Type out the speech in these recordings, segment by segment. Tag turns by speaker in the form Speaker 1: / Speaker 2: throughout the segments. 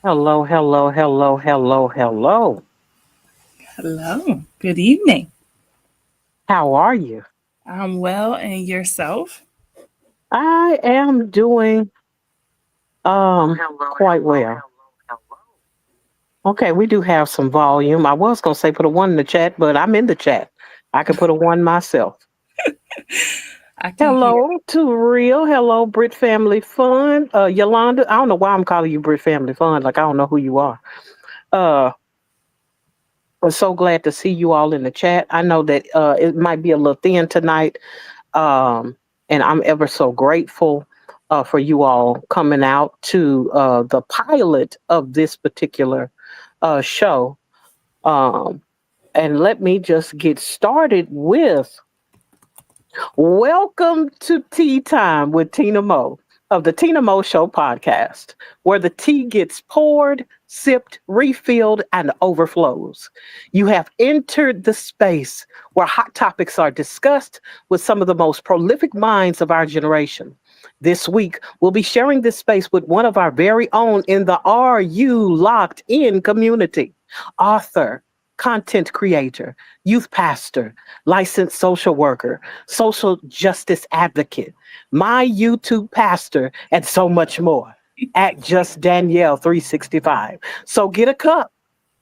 Speaker 1: Hello, hello, hello, hello, hello.
Speaker 2: Hello. Good evening.
Speaker 1: How are you?
Speaker 2: I'm well, and yourself?
Speaker 1: I am doing quite well. Okay, we do have some volume. I was gonna say put a one in the chat, but I'm in the chat. I can put a one myself.
Speaker 2: I can hear.
Speaker 1: Hello to Real. Hello, Brit Family Fun. Yolanda. I don't know why I'm calling you Brit Family Fun. Like I don't know who you are. Uh I'm so glad to see you all in the chat. I know that it might be a little thin tonight. Um, and I'm ever so grateful for you all coming out to the pilot of this particular show. Um, and let me just get started with welcome to Tea Time with Tina Mo of the TinaMoSho podcast, where the tea gets poured, sipped, refilled, and overflows. You have entered the space where hot topics are discussed with some of the most prolific minds of our generation. This week, we'll be sharing this space with one of our very own in the Are You Locked In community, author, content creator, youth pastor, licensed social worker, social justice advocate, my YouTube pastor, and so much more at Just Danielle 365. So get a cup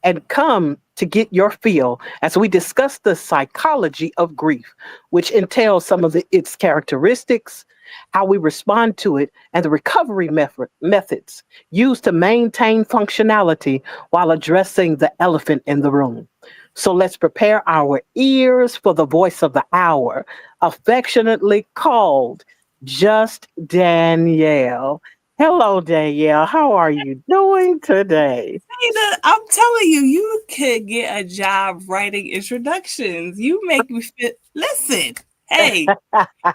Speaker 1: and come to get your fill as we discuss the psychology of grief, which entails some of its characteristics, how we respond to it, and the recovery methods used to maintain functionality while addressing the elephant in the room. So let's prepare our ears for the voice of the hour, affectionately called Just Danielle. Hello, Danielle. How are you doing today?
Speaker 2: Tina, I'm telling you, you could get a job writing introductions. You make me feel. Listen, hey,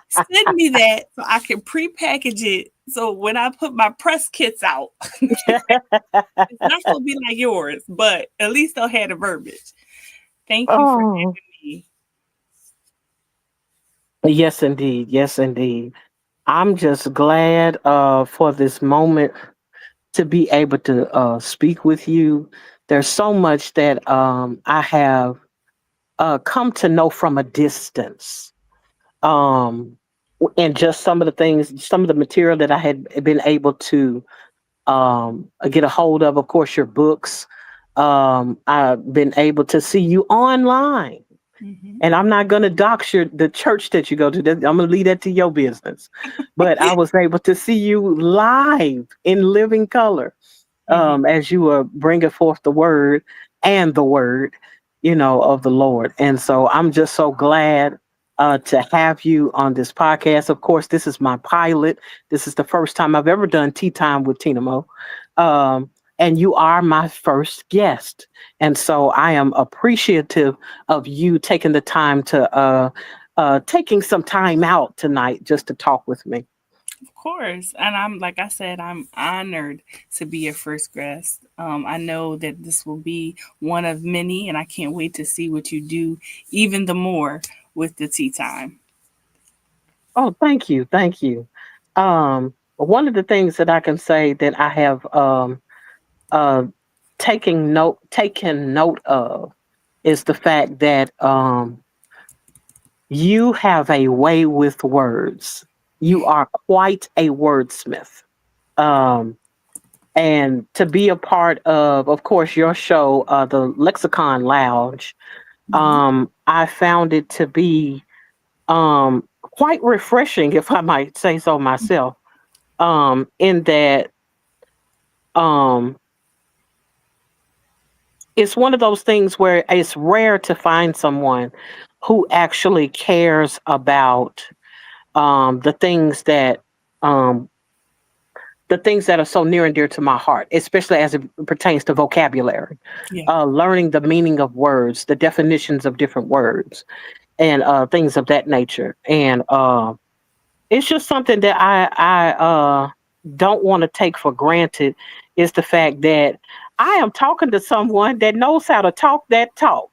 Speaker 2: send me that so I can prepackage it. So when I put my press kits out, it's not going to be like yours, but at least they'll have the verbiage. Thank you for
Speaker 1: Oh,
Speaker 2: having me.
Speaker 1: yes, indeed. Yes, indeed. I'm just glad for this moment to be able to speak with you. There's so much that I have come to know from a distance. Um, and just some of the things, some of the material that I had been able to get a hold of course, your books. I've been able to see you online.
Speaker 2: Mhm.
Speaker 1: And I'm not going to dox the church that you go to. I'm going to leave that to your business. But I was able to see you live in living color
Speaker 2: Mhm.
Speaker 1: as you were bringing forth the word and the word, of the Lord. And so I'm just so glad to have you on this podcast. Of course, this is my pilot. This is the first time I've ever done Tea Time with TinaMo. Um, and you are my first guest. And so I am appreciative of you taking the time to taking some time out tonight just to talk with me.
Speaker 2: Of course. And I'm, like I said, I'm honored to be your first guest. I know that this will be one of many, and I can't wait to see what you do even the more with the tea time.
Speaker 1: Oh, thank you. Thank you. One of the things that I can say that I have uh, taken note of is the fact that you have a way with words. You are quite a wordsmith. Um, and to be a part of course, your show, the Lexicon Lounge,
Speaker 2: Mhm.
Speaker 1: I found it to be quite refreshing, if I might say so myself, in that um, it's one of those things where it's rare to find someone who actually cares about the things that um, are so near and dear to my heart, especially as it pertains to vocabulary,
Speaker 2: Yeah.
Speaker 1: learning the meaning of words, the definitions of different words, and things of that nature. And it's just something that I don't want to take for granted is the fact that I am talking to someone that knows how to talk that talk.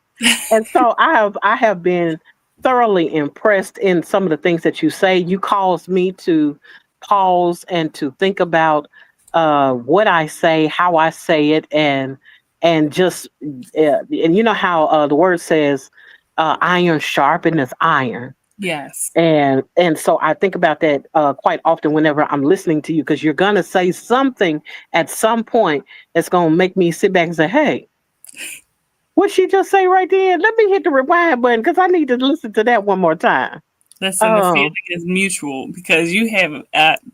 Speaker 1: And so I have been thoroughly impressed in some of the things that you say. You caused me to pause and to think about what I say, how I say it, and just and you know how the word says, iron sharpeneth iron.
Speaker 2: Yes.
Speaker 1: And so I think about that quite often whenever I'm listening to you, because you're gonna say something at some point that's gonna make me sit back and say, "Hey, what she just say right there? Let me hit the rewind button because I need to listen to that one more time."
Speaker 2: Listen, the feeling
Speaker 1: Um,
Speaker 2: is mutual because you have.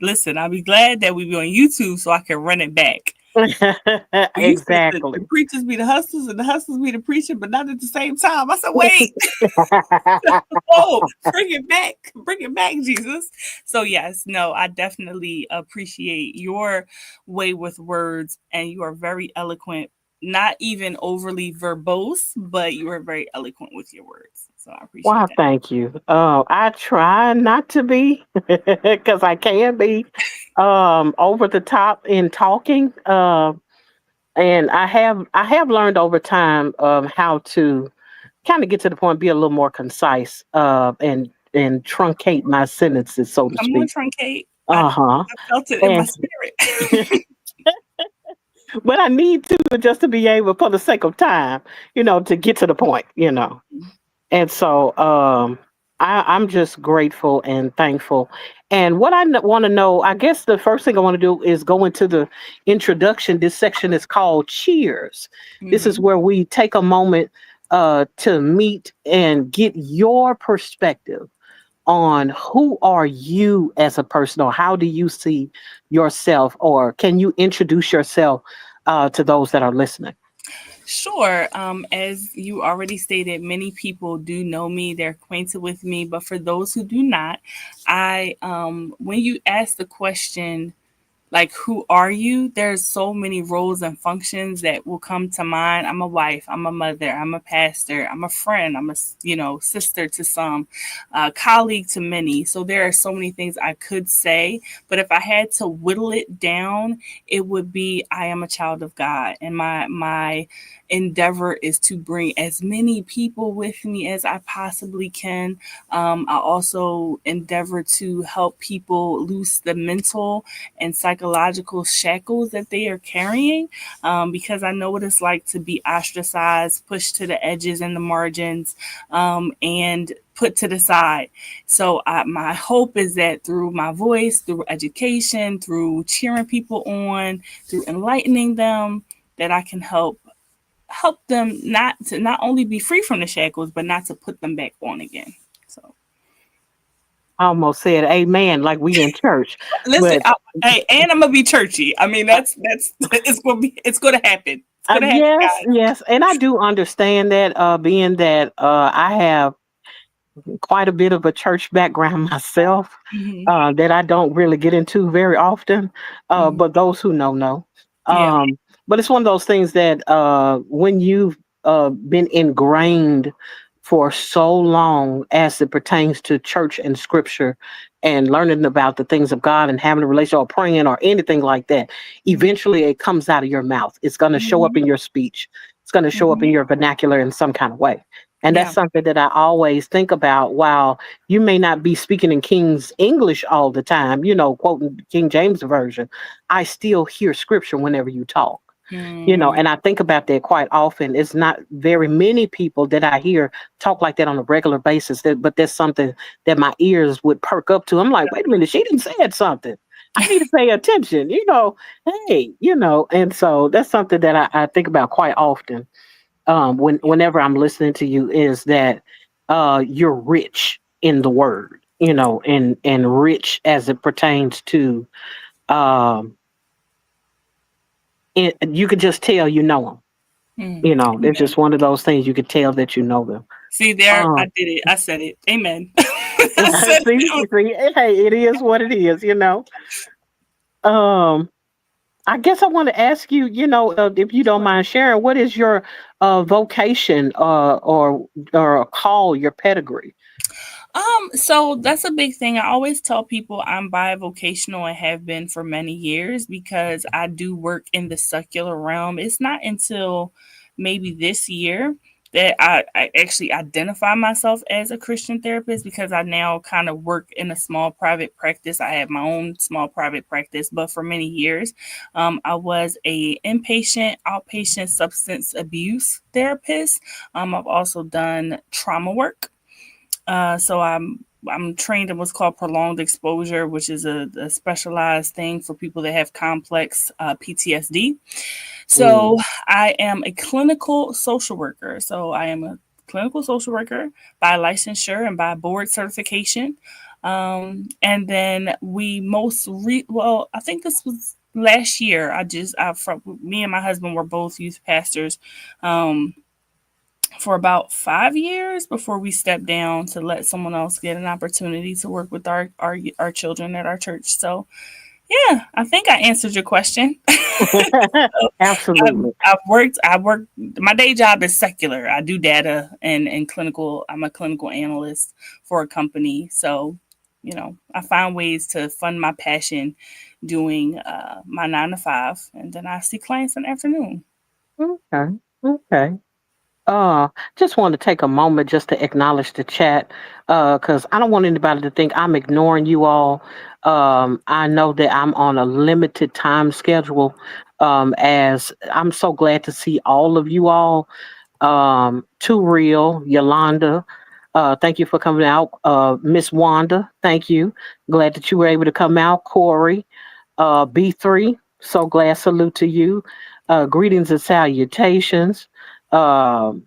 Speaker 2: Listen, I'll be glad that we be on YouTube so I can run it back. You said the
Speaker 1: exactly.
Speaker 2: preachers be the hustlers and the hustlers be the preacher, but not at the same time. I said, wait, oh, bring it back, Jesus. So yes, no, I definitely appreciate your way with words, and you are very eloquent. Not even overly verbose, but you are very eloquent with your words. So I appreciate
Speaker 1: Wow,
Speaker 2: that.
Speaker 1: thank you. I try not to be because I can be over the top in talking. And I have learned over time how to kind of get to the point, be a little more concise, and truncate my sentences, so to
Speaker 2: Come on,
Speaker 1: speak.
Speaker 2: truncate. I,
Speaker 1: Uh-huh.
Speaker 2: I felt it in my
Speaker 1: And
Speaker 2: spirit.
Speaker 1: but I need to, just to be able, for the sake of time, to get to the point, And so I'm just grateful and thankful. And what I want to know, I guess the first thing I want to do is go into the introduction. This section is called Cheers. This is
Speaker 2: Hmm.
Speaker 1: where we take a moment to meet and get your perspective on who are you as a person, or how do you see yourself, or can you introduce yourself to those that are listening?
Speaker 2: Sure. As you already stated, many people do know me, they're acquainted with me, but for those who do not, when you ask the question, like, who are you, there's so many roles and functions that will come to mind. I'm a wife, I'm a mother, I'm a pastor, I'm a friend, I'm a sister to some, colleague to many. So there are so many things I could say, but if I had to whittle it down, it would be I am a child of God, and my endeavor is to bring as many people with me as I possibly can. I also endeavor to help people loose the mental and psychological shackles that they are carrying, because I know what it's like to be ostracized, pushed to the edges and the margins, and put to the side. So my hope is that through my voice, through education, through cheering people on, through enlightening them, that I can help them not only be free from the shackles, but not to put them back on again. So
Speaker 1: I almost said amen like we in church,
Speaker 2: listen,
Speaker 1: but
Speaker 2: hey, and I'm gonna be churchy. I mean, that's it's gonna happen. It's gonna happen,
Speaker 1: yes,
Speaker 2: guys.
Speaker 1: yes, and I do understand that, being that I have quite a bit of a church background myself,
Speaker 2: Hmm.
Speaker 1: that I don't really get into very often.
Speaker 2: Hmm.
Speaker 1: But those who know.
Speaker 2: Yeah.
Speaker 1: Um, but it's one of those things that when you've been ingrained for so long as it pertains to church and scripture and learning about the things of God and having a relationship or praying or anything like that, eventually it comes out of your mouth. It's going to show up
Speaker 2: Hmm.
Speaker 1: in your speech. It's going to show up in
Speaker 2: Hmm.
Speaker 1: your vernacular in some kind of way. And that's
Speaker 2: Yeah.
Speaker 1: something that I always think about. While you may not be speaking in King's English all the time, quoting King James Version, I still hear scripture whenever you talk.
Speaker 2: Hmm.
Speaker 1: And I think about that quite often. It's not very many people that I hear talk like that on a regular basis, but that's something that my ears would perk up to. I'm like, wait a minute, she didn't say something. I need to pay attention, hey, and so that's something that I think about quite often, whenever I'm listening to you, is that you're rich in the word, and rich as it pertains to, um, you could just tell them.
Speaker 2: Mm.
Speaker 1: There's
Speaker 2: Amen.
Speaker 1: just one of those things you could tell that you know them.
Speaker 2: See there, I
Speaker 1: Um,
Speaker 2: did it. I said it. Amen. I said
Speaker 1: see,
Speaker 2: it.
Speaker 1: see, hey, it is what it is. Um, I guess I want to ask you, if you don't
Speaker 2: Sure.
Speaker 1: mind sharing, what is your vocation, or a call, your pedigree?
Speaker 2: So that's a big thing. I always tell people I'm bivocational and have been for many years because I do work in the secular realm. It's not until maybe this year that I actually identify myself as a Christian therapist because I now kind of work in a small private practice. I have my own small private practice, but for many years, I was a inpatient, outpatient substance abuse therapist. I've also done trauma work. So I'm trained in what's called prolonged exposure, which is a specialized thing for people that have complex PTSD. So
Speaker 1: Mm.
Speaker 2: I am a clinical social worker. So I am a clinical social worker by licensure and by board certification. And then well, I think this was last year. From me and my husband were both youth pastors. Um, for about 5 years before we stepped down to let someone else get an opportunity to work with our children at our church. So yeah, I think I answered your question. I've,
Speaker 1: Absolutely.
Speaker 2: I've worked, my day job is secular. I do data and clinical, I'm a clinical analyst for a company. So, I find ways to fund my passion doing my 9 to 5, and then I see clients in the afternoon.
Speaker 1: Okay. Okay. Just want to take a moment just to acknowledge the chat, because I don't want anybody to think I'm ignoring you all. I know that I'm on a limited time schedule. As I'm so glad to see all of you all. Too Real, Yolanda, thank you for coming out. Miss Wanda, thank you. Glad that you were able to come out. Corey, B3, so glad. Salute to you. Greetings and salutations. Um,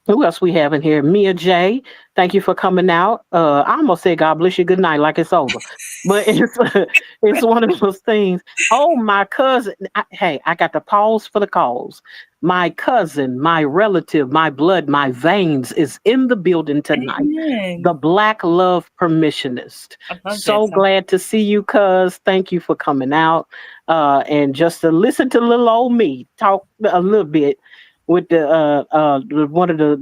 Speaker 1: who else we have in here? Mia J. Thank you for coming out. I almost said God bless you, good night, like it's over. But it's it's one of those things. Oh, my cousin. Hey, I got to pause for the calls. My cousin, my relative, my blood, my veins is in the building tonight. The
Speaker 2: Amen.
Speaker 1: Black Love Permissionist.
Speaker 2: I love that
Speaker 1: So
Speaker 2: song.
Speaker 1: glad to see you, cuz. Thank you for coming out. And just to listen to little old me talk a little bit with one of the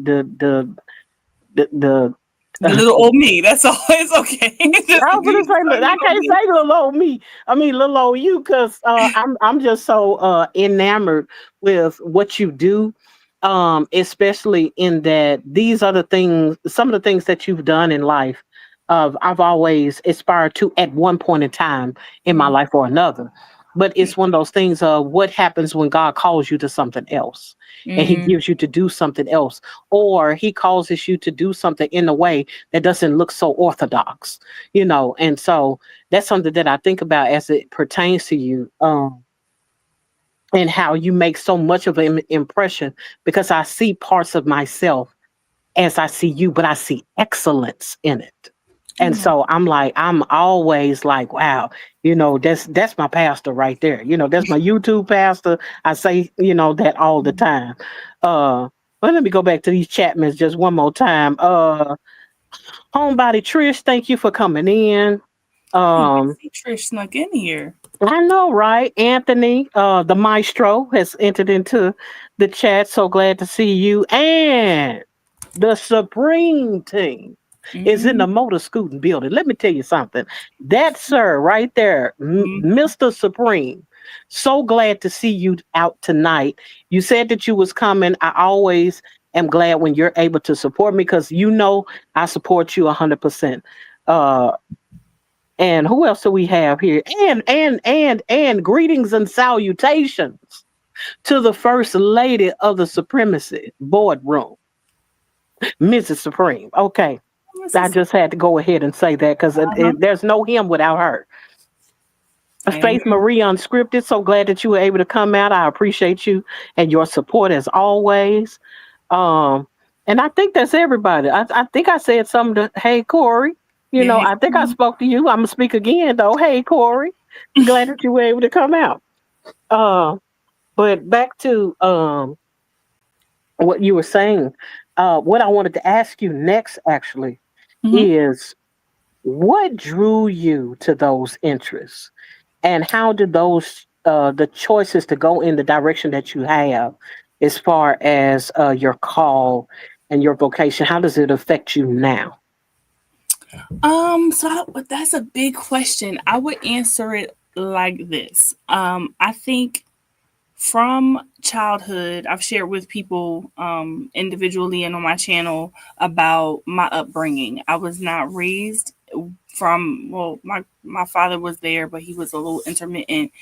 Speaker 2: The little old me. That's all. It's okay. Just
Speaker 1: I was
Speaker 2: you
Speaker 1: gonna
Speaker 2: just
Speaker 1: say,
Speaker 2: call
Speaker 1: look,
Speaker 2: me
Speaker 1: I
Speaker 2: little
Speaker 1: can't
Speaker 2: me.
Speaker 1: say little old me. I mean little old you, because I'm just so enamored with what you do, especially in that these are the things, some of the things that you've done in life. I've always aspired to at one point in time in my
Speaker 2: Mm,
Speaker 1: life or another. But it's one of those things of what happens when God calls you to something else and He
Speaker 2: mm,
Speaker 1: gives you to do something else, or He causes you to do something in a way that doesn't look so orthodox, and so that's something that I think about as it pertains to you, and how you make so much of an impression, because I see parts of myself as I see you, but I see excellence in it. And
Speaker 2: mm,
Speaker 1: so I'm always like, wow, that's my pastor right there. That's my YouTube pastor. I say, that all the
Speaker 2: mm.
Speaker 1: time. But let me go back to these Chapmans just one more time. Homebody Trish, thank you for coming in.
Speaker 2: Hey, I
Speaker 1: Um,
Speaker 2: see Trish snuck in here.
Speaker 1: I know, right? Anthony, the maestro, has entered into the chat. So glad to see you. And the Supreme team is in
Speaker 2: Mm,
Speaker 1: the motor scooting building. Let me tell you something. That, sir, right there,
Speaker 2: mm,
Speaker 1: Mr. Supreme. So glad to see you out tonight. You said that you was coming. I always am glad when you're able to support me, because I support you 100%. Uh, and who else do we have here? And greetings and salutations to the first lady of the supremacy boardroom, Mrs. Supreme. Okay,
Speaker 2: this
Speaker 1: I
Speaker 2: is
Speaker 1: just had to go ahead and say that, because
Speaker 2: uh-huh.
Speaker 1: there's no him without her.
Speaker 2: Amen.
Speaker 1: Faith Marie Unscripted, so glad that you were able to come out. I appreciate you and your support as always. Um, and I think that's everybody. I think I said something to, hey, Corey.
Speaker 2: Yeah, hey,
Speaker 1: I think I spoke to you. I'm going to speak again, though. Hey, Corey. Glad that you were able to come out. Uh, but back to what you were saying. What I wanted to ask you next, actually,
Speaker 2: mm-hmm.
Speaker 1: is what drew you to those interests? And how did those the choices to go in the direction that you have, as far as your call and your vocation, how does it affect you now?
Speaker 2: That's a big question. I would answer it like this. I think from childhood, I've shared with people individually and on my channel about my upbringing. I was not raised from, well, my father was there, but he was a little intermittent.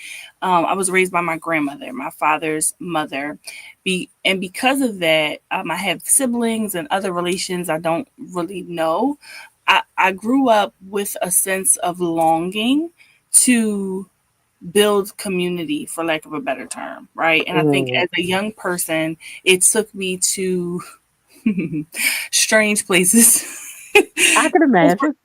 Speaker 2: I was raised by my grandmother, my father's mother. And because of that, I have siblings and other relations I don't really know. I grew up with a sense of longing to build community, for lack of a better term, right? And I think as a young person, it took me to strange places.
Speaker 1: I can imagine.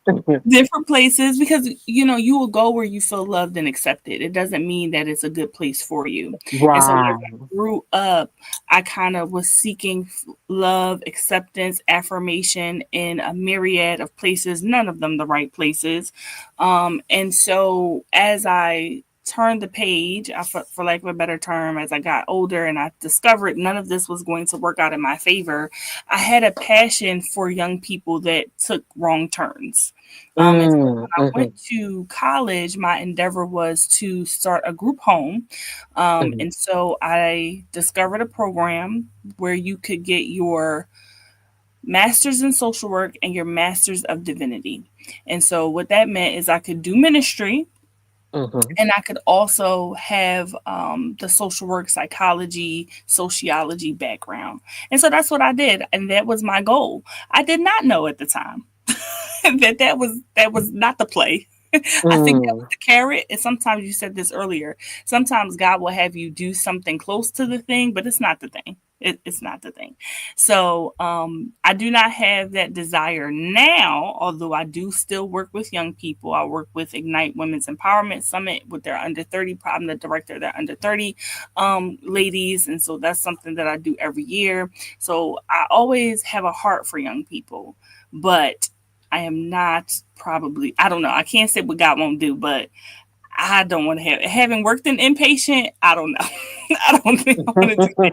Speaker 2: Different places, because you will go where you feel loved and accepted. It doesn't mean that it's a good place for you. And so as
Speaker 1: Right.
Speaker 2: I grew up, I kind of was seeking love, acceptance, affirmation in a myriad of places, none of them the right places. And so as I turned the page, for lack of a better term, as I got older and I discovered none of this was going to work out in my favor, I had a passion for young people that took wrong turns. And so when I
Speaker 1: Mm-hmm.
Speaker 2: went to college, my endeavor was to start a group home.
Speaker 1: Mm-hmm.
Speaker 2: And so I discovered a program where you could get your master's in social work and your master's of divinity. And so what that meant is I could do ministry,
Speaker 1: Mm-hmm.
Speaker 2: and I could also have the social work, psychology, sociology background. And so that's what I did. And that was my goal. I did not know at the time that was not the play. I think that was the carrot. And sometimes, you said this earlier, sometimes God will have you do something close to the thing, but it's not the thing. It's not the thing. So I do not have that desire now, although I do still work with young people. I work with Ignite Women's Empowerment Summit with their under 30. I'm the director of their under 30 ladies. And so that's something that I do every year. So I always have a heart for young people, but I am not probably, I don't know. I can't say what God won't do, but I don't want to have, having worked in inpatient, I don't know. I don't think I want to do that.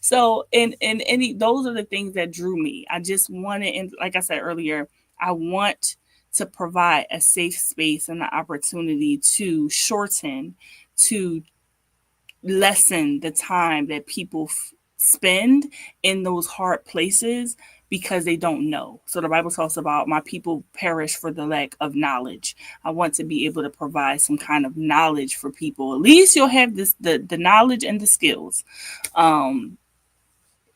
Speaker 2: So, and any, those are the things that drew me. I just wanted, and like I said earlier, I want to provide a safe space and the opportunity to shorten, to lessen the time that people spend in those hard places because they don't know. So the Bible talks about my people perish for the lack of knowledge. I want to be able to provide some kind of knowledge for people. At least you'll have this the knowledge and the skills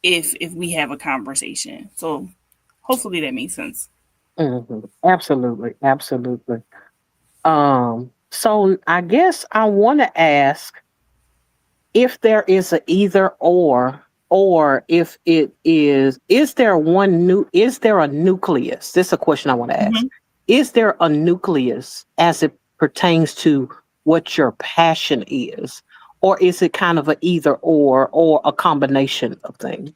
Speaker 2: if we have a conversation. So hopefully that makes sense.
Speaker 1: Mm-hmm. Absolutely. Absolutely. So I guess I want to ask if there is a either or if it is there a nucleus? This is a question I want to ask.
Speaker 2: Mhm.
Speaker 1: Is there a nucleus as it pertains to what your passion is? Or is it kind of a either or a combination of things?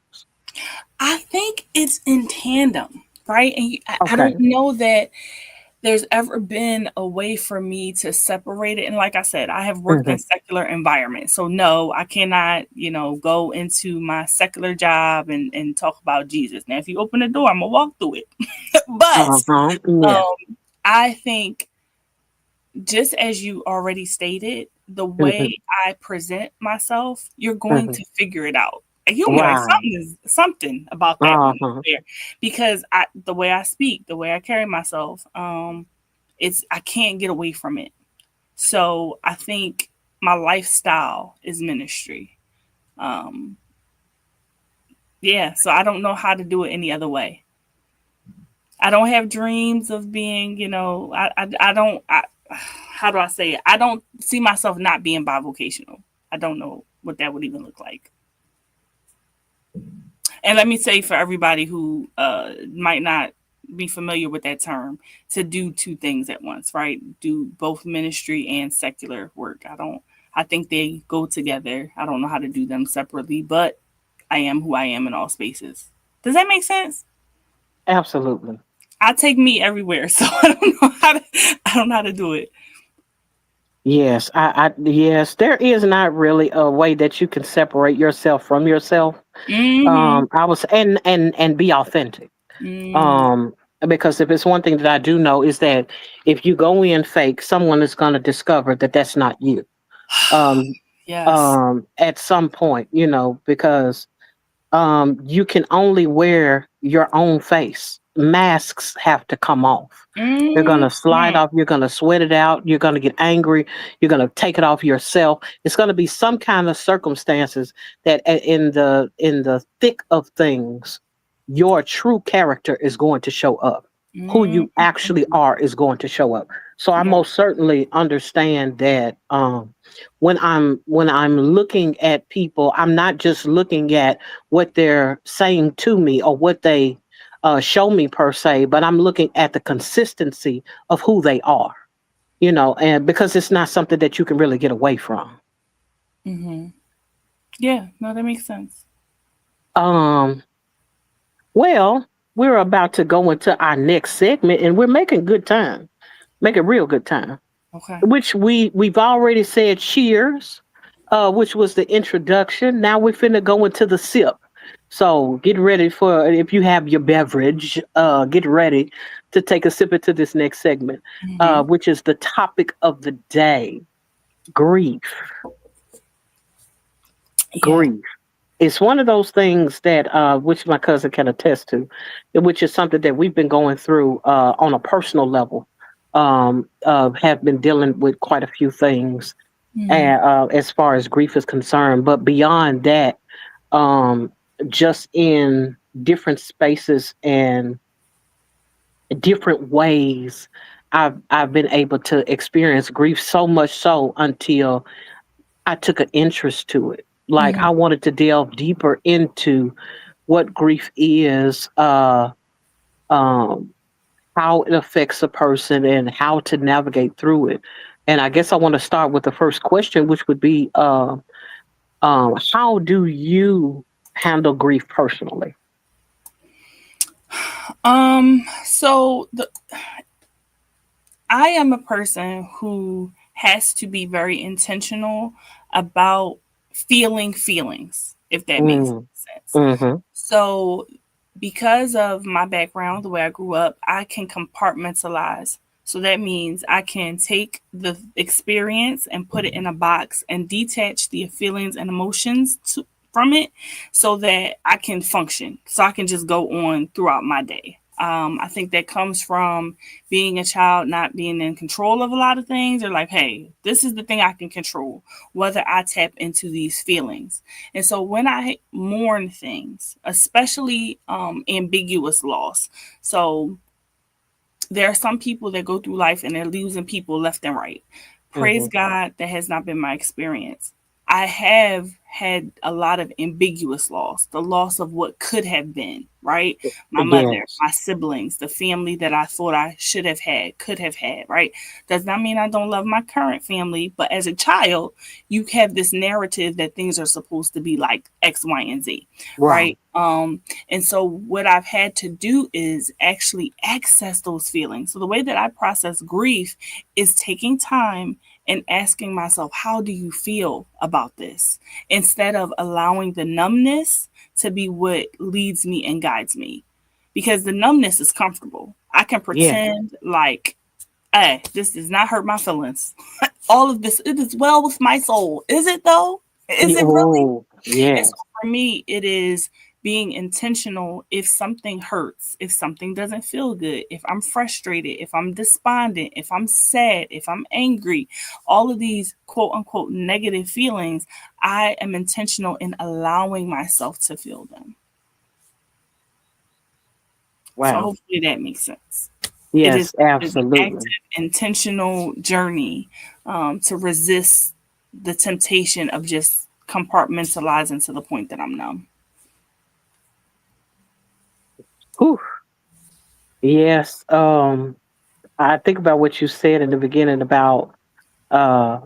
Speaker 2: I think it's in tandem, right? And I
Speaker 1: Okay.
Speaker 2: don't know that there's ever been a way for me to separate it. And like I said, I have worked in
Speaker 1: Hmm.
Speaker 2: secular environments. So no, I cannot, go into my secular job and talk about Jesus. Now, if you open the door, I'm gonna walk through it. But
Speaker 1: Uh-huh. Yes.
Speaker 2: um, I think, just as you already stated, the
Speaker 1: Hmm.
Speaker 2: way I present myself, you're going
Speaker 1: Hmm.
Speaker 2: to figure it out. And you'll be like,
Speaker 1: Right.
Speaker 2: something about that one
Speaker 1: Uh-huh.
Speaker 2: there, because the way I speak, the way I carry myself, I can't get away from it. So I think my lifestyle is ministry. Um, yeah, so I don't know how to do it any other way. I don't have dreams of being, I don't, how do I say it? I don't see myself not being bivocational. I don't know what that would even look like. And let me say, for everybody who might not be familiar with that term, to do two things at once, right? Do both ministry and secular work. I think they go together. I don't know how to do them separately, but I am who I am in all spaces. Does that make sense?
Speaker 1: Absolutely.
Speaker 2: I take me everywhere, so I don't know how to do it.
Speaker 1: Yes, yes, there is not really a way that you can separate yourself from yourself.
Speaker 2: Mm-hmm.
Speaker 1: I was and be authentic.
Speaker 2: Mm.
Speaker 1: Um, because if it's one thing that I do know is that if you go in fake, someone is going to discover that that's not you. Um,
Speaker 2: Yes.
Speaker 1: at some point, because you can only wear your own face. Masks have to come off. You're going
Speaker 2: Mhm.
Speaker 1: to slide off. You're going to sweat it out. You're going to get angry. You're going to take it off yourself. It's going to be some kind of circumstances that in the thick of things, your true character is going to show up. Who
Speaker 2: Mhm.
Speaker 1: you actually are is going to show up. So I
Speaker 2: Yeah.
Speaker 1: most certainly understand that when I'm looking at people, I'm not just looking at what they're saying to me or what they show me per se, but I'm looking at the consistency of who they are, and because it's not something that you can really get away from.
Speaker 2: Mhm. Yeah. No, that makes sense.
Speaker 1: Um, well, we're about to go into our next segment, and we're making good time, making real good time.
Speaker 2: Okay.
Speaker 1: Which we've already said cheers, which was the introduction. Now we're finna go into the sip. So get ready for if you have your beverage, get ready to take a sip into this next segment,
Speaker 2: Mhm.
Speaker 1: which is the topic of the day: grief.
Speaker 2: Yeah.
Speaker 1: Grief. It's one of those things that which my cousin can attest to, which is something that we've been going through on a personal level. Have been dealing with quite a few things
Speaker 2: Mhm.
Speaker 1: as far as grief is concerned. But beyond that, um, just in different spaces and different ways, I've been able to experience grief so much so until I took an interest to it. Like
Speaker 2: Mhm.
Speaker 1: I wanted to delve deeper into what grief is, um, how it affects a person, and how to navigate through it. And I guess I want to start with the first question, which would be, how do you handle grief personally?
Speaker 2: So I am a person who has to be very intentional about feeling feelings, if that makes
Speaker 1: Mm,
Speaker 2: sense.
Speaker 1: mm-hmm,
Speaker 2: So, because of my background, the way I grew up, I can compartmentalize. So that means I can take the experience and put it in a box and detach the feelings and emotions from it so that I can function. So I can just go on throughout my day. I think that comes from being a child, not being in control of a lot of things. They're like, hey, this is the thing I can control, whether I tap into these feelings. And so when I mourn things, especially ambiguous loss, so there are some people that go through life and they're losing people left and right. Praise
Speaker 1: mm-hmm.
Speaker 2: God, that has not been my experience. I have had a lot of ambiguous loss, the loss of what could have been, right? My mother,
Speaker 1: Yes,
Speaker 2: my siblings, the family that I thought I should have had, could have had, right? Does not mean I don't love my current family, but as a child, you have this narrative that things are supposed to be like X, Y, and Z,
Speaker 1: right.
Speaker 2: right? And so what I've had to do is actually access those feelings. So the way that I process grief is taking time and asking myself, how do you feel about this? Instead of allowing the numbness to be what leads me and guides me. Because the numbness is comfortable. I can
Speaker 1: Yeah.
Speaker 2: pretend like, hey, this does not hurt my feelings. All of this, it is well with my soul. Is it though? Is it really?
Speaker 1: Oh,
Speaker 2: And so
Speaker 1: yes.
Speaker 2: for me, it is being intentional if something hurts, if something doesn't feel good, if I'm frustrated, if I'm despondent, if I'm sad, if I'm angry, all of these quote unquote negative feelings, I am intentional in allowing myself to feel them. So
Speaker 1: Wow.
Speaker 2: hopefully that makes sense. It is
Speaker 1: Yes,
Speaker 2: it is an
Speaker 1: absolutely.
Speaker 2: active, intentional journey to resist the temptation of just compartmentalizing to the point that I'm numb.
Speaker 1: Whew. Yes. I think about what you said in the beginning about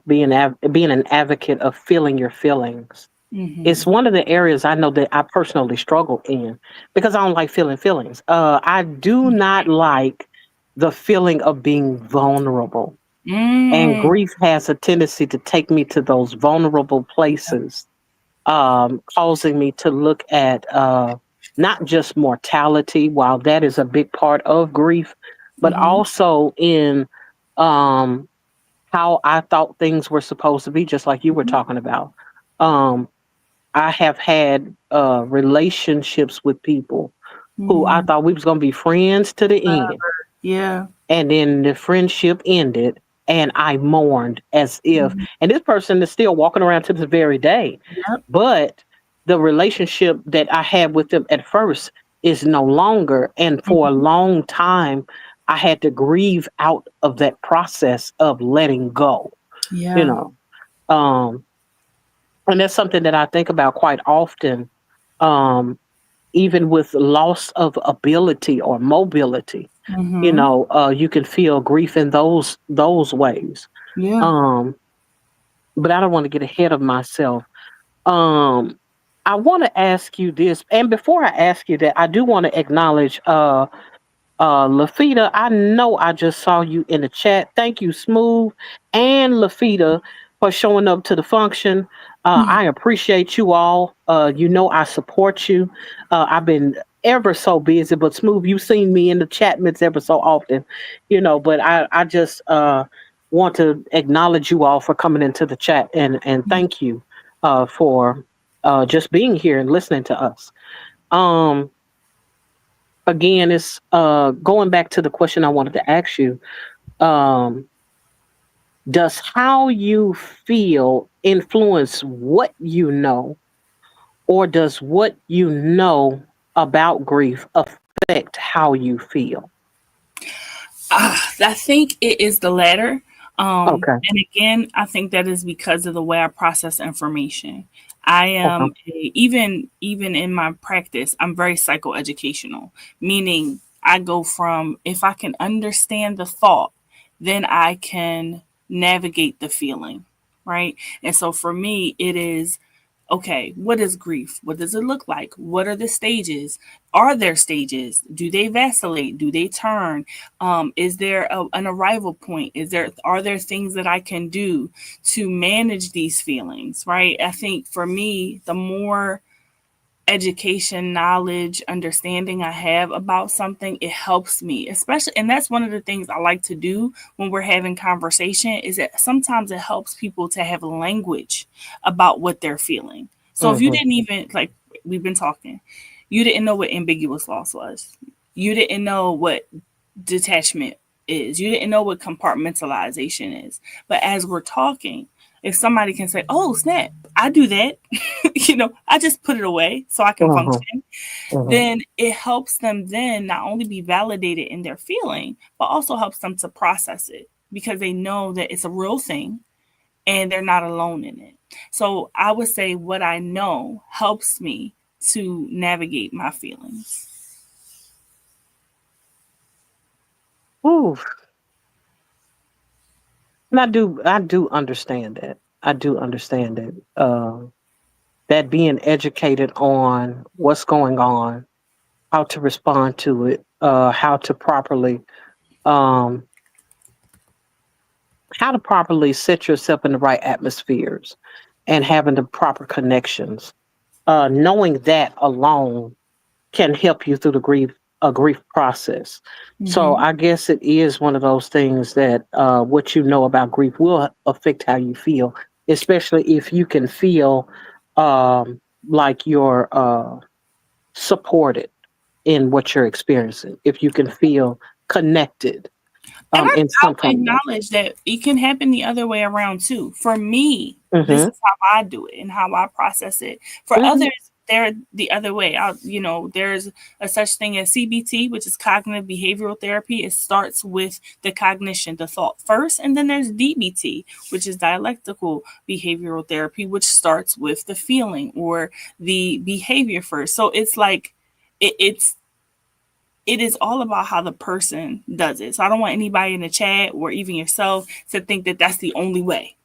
Speaker 1: being an advocate of feeling your feelings. It's
Speaker 2: Hmm.
Speaker 1: one of the areas I know that I personally struggle in because I don't like feeling feelings. I do not like the feeling of being vulnerable. And
Speaker 2: Mm.
Speaker 1: grief has a tendency to take me to those vulnerable places, causing me to look at not just mortality, while that is a big part of grief, but
Speaker 2: Mhm.
Speaker 1: also in um, how I thought things were supposed to be, just like you were
Speaker 2: Mhm.
Speaker 1: talking about. Um, I have had relationships with people who I
Speaker 2: Mhm.
Speaker 1: thought we was gonna be friends to the end,
Speaker 2: Yeah.
Speaker 1: and then the friendship ended, and I mourned as if,
Speaker 2: Mhm.
Speaker 1: and this person is still walking around to this very day,
Speaker 2: Yep.
Speaker 1: but the relationship that I had with them at first is no longer, and for a
Speaker 2: Mhm.
Speaker 1: long time I had to grieve out of that process of letting go, you
Speaker 2: Yeah.
Speaker 1: know. um and that's something that I think about quite often. um Even with loss of ability or mobility,
Speaker 2: Mhm.
Speaker 1: you can feel grief in those ways.
Speaker 2: Yeah.
Speaker 1: um but I don't want to get ahead of myself. um I want to ask you this, and before I ask you that, I do want to acknowledge Lafita. I know I just saw you in the chat. Thank you, Smooth and Lafita, for showing up to the function. I appreciate you all. I support you. I've been ever so busy, but Smooth, you've seen me in the chat minutes ever so often, but I just want to acknowledge you all for coming into the chat, and thank you for just being here and listening to us. Um, Again, it's going back to the question I wanted to ask you. Um, does how you feel influence what you know, or does what you know about grief affect how you feel?
Speaker 2: I think it is the latter.
Speaker 1: Okay.
Speaker 2: And again, I think that is because of the way I process information. I
Speaker 1: Okay.
Speaker 2: am even in my practice, I'm very psychoeducational, meaning I go from if I can understand the thought, then I can navigate the feeling, right? And so for me, it is okay, what is grief? What does it look like? What are the stages? Are there stages? Do they vacillate? Do they turn? Is there an arrival point? Are there things that I can do to manage these feelings? Right. I think for me, the more education, knowledge, understanding I have about something, it helps me. Especially, and that's one of the things I like to do when we're having conversation is that sometimes it helps people to have language about what they're feeling. So if you
Speaker 1: Hmm.
Speaker 2: didn't even like we've been talking, you didn't know what ambiguous loss was. You didn't know what detachment is. You didn't know what compartmentalization is. But as we're talking, if somebody can say, "Oh, snap, I do that," I just put it away so I can
Speaker 1: Hmm.
Speaker 2: function,
Speaker 1: Hmm.
Speaker 2: then it helps them then not only be validated in their feeling, but also helps them to process it because they know that it's a real thing and they're not alone in it. So I would say what I know helps me to navigate my feelings.
Speaker 1: Ooh, and I do understand that. I do understand that. That being educated on what's going on, how to respond to it, how to um, set yourself in the right atmospheres, and having the proper connections. Knowing that alone can help you through the grief process. So
Speaker 2: Mm-hmm.
Speaker 1: I guess it is one of those things that what you know about grief will affect how you feel, especially if you can feel like you're supported in what you're experiencing. If you can feel connected
Speaker 2: And
Speaker 1: in
Speaker 2: I
Speaker 1: some
Speaker 2: will
Speaker 1: kind of way.
Speaker 2: acknowledge that it can happen the other way around too. For me, this
Speaker 1: Hmm.
Speaker 2: is how I do it and how I process it. For
Speaker 1: Hmm.
Speaker 2: others, they're the other way. There's a such thing as CBT, which is cognitive behavioral therapy. It starts with the cognition, the thought first, and then there's DBT, which is dialectical behavioral therapy, which starts with the feeling or the behavior first. So it's like it's it is all about how the person does it. So I don't want anybody in the chat or even yourself to think that that's the only way.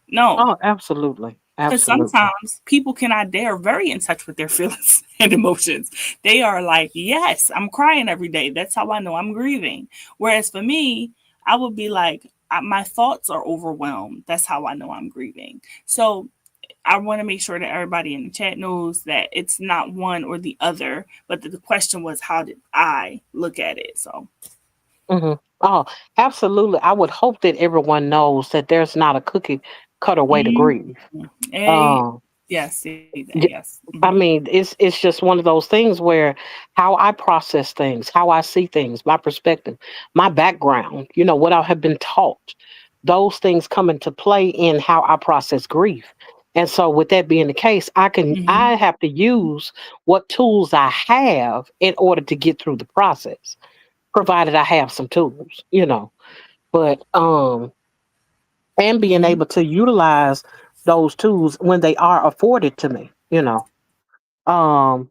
Speaker 2: No,
Speaker 1: Oh, absolutely,
Speaker 2: because
Speaker 1: absolutely.
Speaker 2: sometimes people cannot, they are very in touch with their feelings and emotions. They are like, yes, I'm crying every day. That's how I know I'm grieving. Whereas for me, I would be like, my thoughts are overwhelmed. That's how I know I'm grieving. So I want to make sure that everybody in the chat knows that it's not one or the other, but the question was, how did I look at it? So
Speaker 1: Hmm. Oh, absolutely. I would hope that everyone knows that there's not a cookie cutter way to
Speaker 2: Mhm.
Speaker 1: grieve.
Speaker 2: A
Speaker 1: Um,
Speaker 2: yes, see that. Yes.
Speaker 1: j- I mean, it's just one of those things where how I process things, how I see things, my perspective, my background, what I have been taught, those things come into play in how I process grief. And so with that being the case,
Speaker 2: Mhm.
Speaker 1: I have to use what tools I have in order to get through the process, provided I have some tools. But and being
Speaker 2: Mhm.
Speaker 1: able to utilize those tools when they are afforded to me. Um,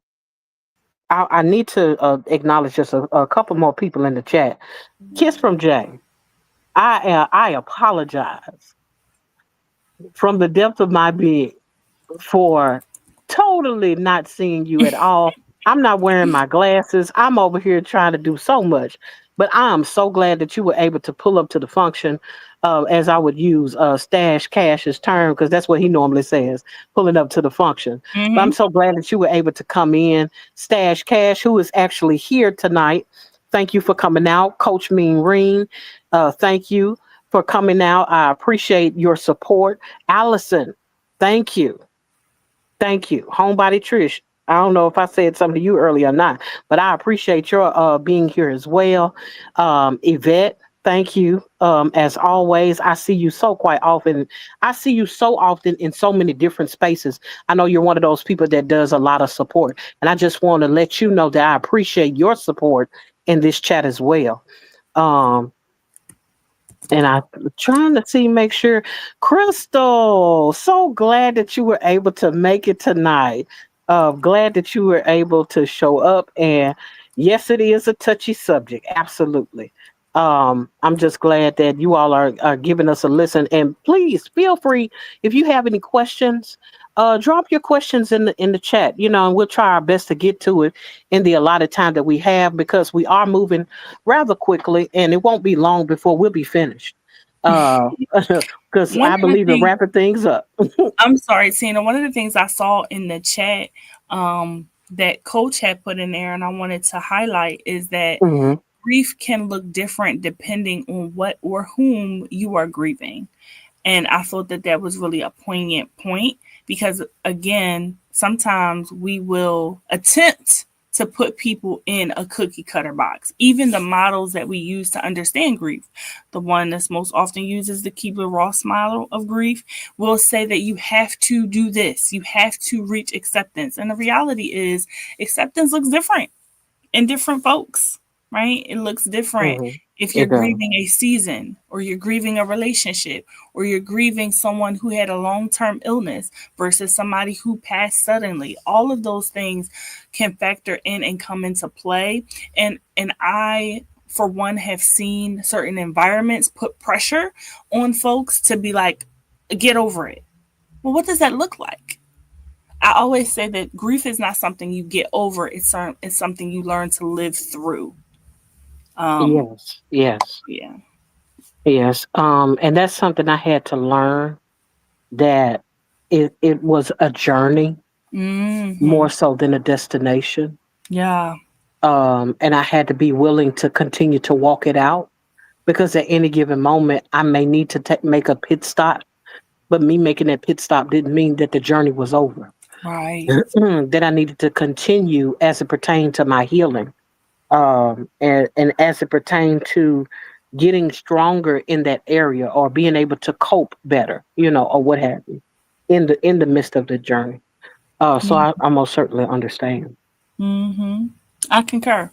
Speaker 1: I need to acknowledge just a couple more people in the chat. Kiss from Jay. I apologize from the depth of my being for totally not seeing you at all. I'm not wearing my glasses. I'm over here trying to do so much. But I am so glad that you were able to pull up to the function, as I would use Stash Cash's term, because that's what he normally says, pulling up to the function. But I'm
Speaker 2: Mhm.
Speaker 1: so glad that you were able to come in. Stash Cash, who is actually here tonight. Thank you for coming out. Coach Mean Reen, thank you for coming out. I appreciate your support. Allison, thank you. Thank you. Homebody Trish. I don't know if I said something to you earlier or not, but I appreciate your being here as well. Yvette, thank you. As always, I see you so quite often. I see you so often in so many different spaces. I know you're one of those people that does a lot of support. And I just want to let you know that I appreciate your support in this chat as well. Um, and I'm trying to see, make sure. Crystal, so glad that you were able to make it tonight. Glad that you were able to show up. And yes, it is a touchy subject. Absolutely. I'm just glad that you all are giving us a listen. And please feel free, if you have any questions, drop your questions in the chat. And we'll try our best to get to it in the allotted time that we have, because we are moving rather quickly, and it won't be long before we'll be finished. Uh, because
Speaker 2: One
Speaker 1: I
Speaker 2: of the
Speaker 1: believe in
Speaker 2: things
Speaker 1: wrapping things up.
Speaker 2: I'm sorry, Tina. One of the things I saw in the chat that Coach had put in there, and I wanted to highlight, is that
Speaker 1: Hmm.
Speaker 2: grief can look different depending on what or whom you are grieving. And I thought that that was really a poignant point because, again, sometimes we will attempt to put people in a cookie cutter box. Even the models that we use to understand grief, the one that's most often used is the Keebler Ross model of grief, will say that you have to do this, you have to reach acceptance. And the reality is, acceptance looks different in different folks, right? It looks different
Speaker 1: Hmm.
Speaker 2: if you're
Speaker 1: It does.
Speaker 2: grieving a season or you're grieving a relationship or you're grieving someone who had a long-term illness versus somebody who passed suddenly. All of those things can factor in and come into play. And I for one have seen certain environments put pressure on folks to be like, get over it. Well, what does that look like? I always say that grief is not something you get over. It's something you learn to live through. Um,
Speaker 1: Yes, yes,
Speaker 2: yeah.
Speaker 1: yes. And that's something I had to learn, that it was a journey
Speaker 2: Hmm.
Speaker 1: more so than a destination.
Speaker 2: Yeah.
Speaker 1: And I had to be willing to continue to walk it out, because at any given moment I may need to make a pit stop. But me making that pit stop didn't mean that the journey was over.
Speaker 2: Right.
Speaker 1: That I needed to continue as it pertained to my healing, and as it pertained to getting stronger in that area, or being able to cope better, or what have you, in the midst of the journey. So I most certainly understand.
Speaker 2: Mm-hmm. I concur,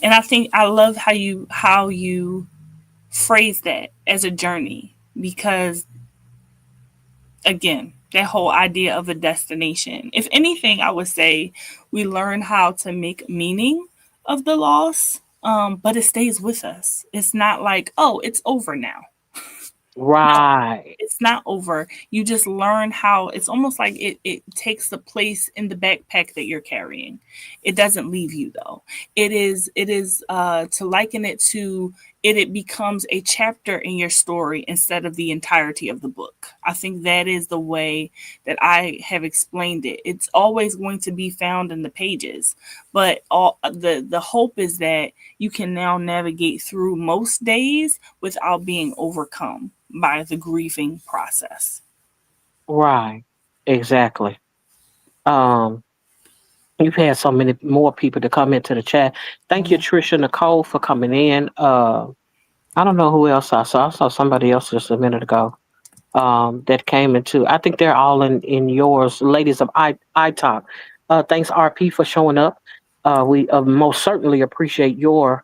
Speaker 2: and I think I love how you phrase that as a journey because again, that whole idea of a destination. If anything, I would say we learn how to make meaning of the loss, but it stays with us. It's not like, oh, it's over now. No,
Speaker 1: Right.
Speaker 2: it's not over. You just learn how it's almost like it takes the place in the backpack that you're carrying. It doesn't leave you though. It is to liken it to it becomes a chapter in your story instead of the entirety of the book. I think that is the way that I have explained it. It's always going to be found in the pages, but all the hope is that you can now navigate through most days without being overcome by the grieving process.
Speaker 1: Right. Exactly. Um, you've had so many more people to come into the chat. Thank you,
Speaker 2: Yeah.
Speaker 1: Trisha Nicole, for coming in. I don't know who else I saw. I saw somebody else just a minute ago. That came into. I think they're all in yours, ladies of I Talk. Thanks RP for showing up. We most certainly appreciate your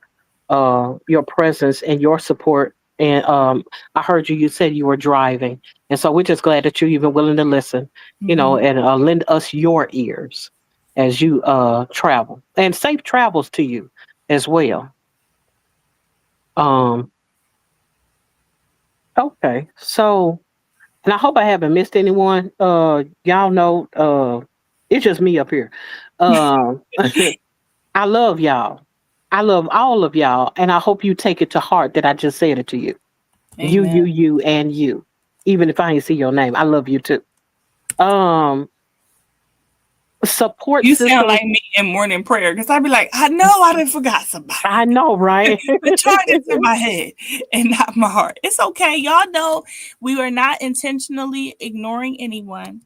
Speaker 1: presence and your support. And I heard you. You said you were driving, and so we're just glad that you're even willing to listen. You know,
Speaker 2: Mm-hmm.
Speaker 1: and lend us your ears as you travel, and safe travels to you as well. Um, okay, so. And I hope I haven't missed anyone. Y'all know, it's just me up here. I love y'all. I love all of y'all, and I hope you take it to heart that I just said it to you.
Speaker 2: Amen.
Speaker 1: You, and you. Even if I ain't see your name, I love you too. Um, support
Speaker 2: You sound
Speaker 1: system.
Speaker 2: like me in morning prayer because I'd be like, I know I done forgot
Speaker 1: I
Speaker 2: somebody.
Speaker 1: know, right?
Speaker 2: But charge it to my head and not my heart. It's okay. Y'all know we are not intentionally ignoring anyone.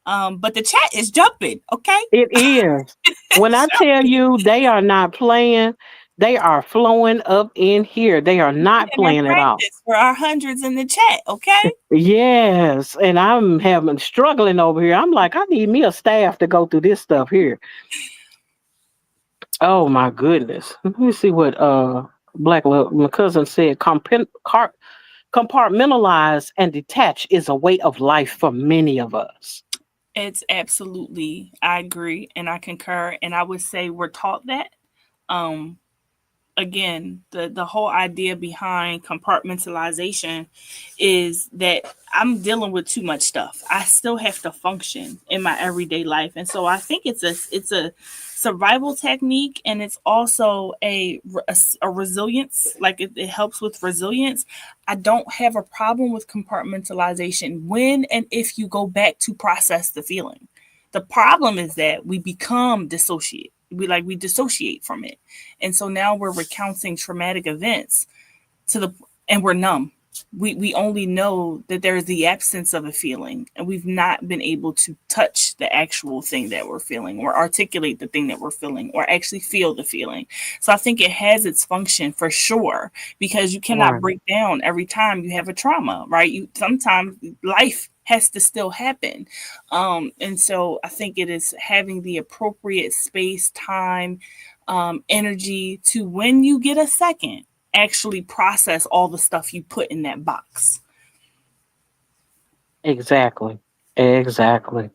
Speaker 2: But the chat is jumping, okay?
Speaker 1: It is. When
Speaker 2: It's
Speaker 1: I tell
Speaker 2: jumping.
Speaker 1: you they are not playing, they are flowing up in here. They are
Speaker 2: We
Speaker 1: not
Speaker 2: put in our
Speaker 1: playing at all.
Speaker 2: practice for our hundreds in the chat, okay?
Speaker 1: Yes, and I'm having struggling over here. I'm like, I need me a staff to go through this stuff here. Oh my goodness. Let me see what my cousin said. Compartmentalize and detach is a way of life for many of us.
Speaker 2: It's absolutely, I agree and I concur. And I would say we're taught that. Um, Again, the whole idea behind compartmentalization is that I'm dealing with too much stuff. I still have to function in my everyday life, and so I think it's a survival technique, and it's also a resilience. Like it helps with resilience. I don't have a problem with compartmentalization when and if you go back to process the feeling. The problem is that we become dissociate. We dissociate from it, and so now we're recounting traumatic events to the and we're numb. We only know that there's the absence of a feeling, and we've not been able to touch the actual thing that we're feeling or articulate the thing that we're feeling or actually feel the feeling. So I think it has its function for sure, because you cannot
Speaker 1: Right.
Speaker 2: break down every time you have a trauma, right? You sometimes life has to still happen. And so I think it is having the appropriate space, time, energy to, when you get a second, actually process all the stuff you put in that box.
Speaker 1: Exactly. Exactly.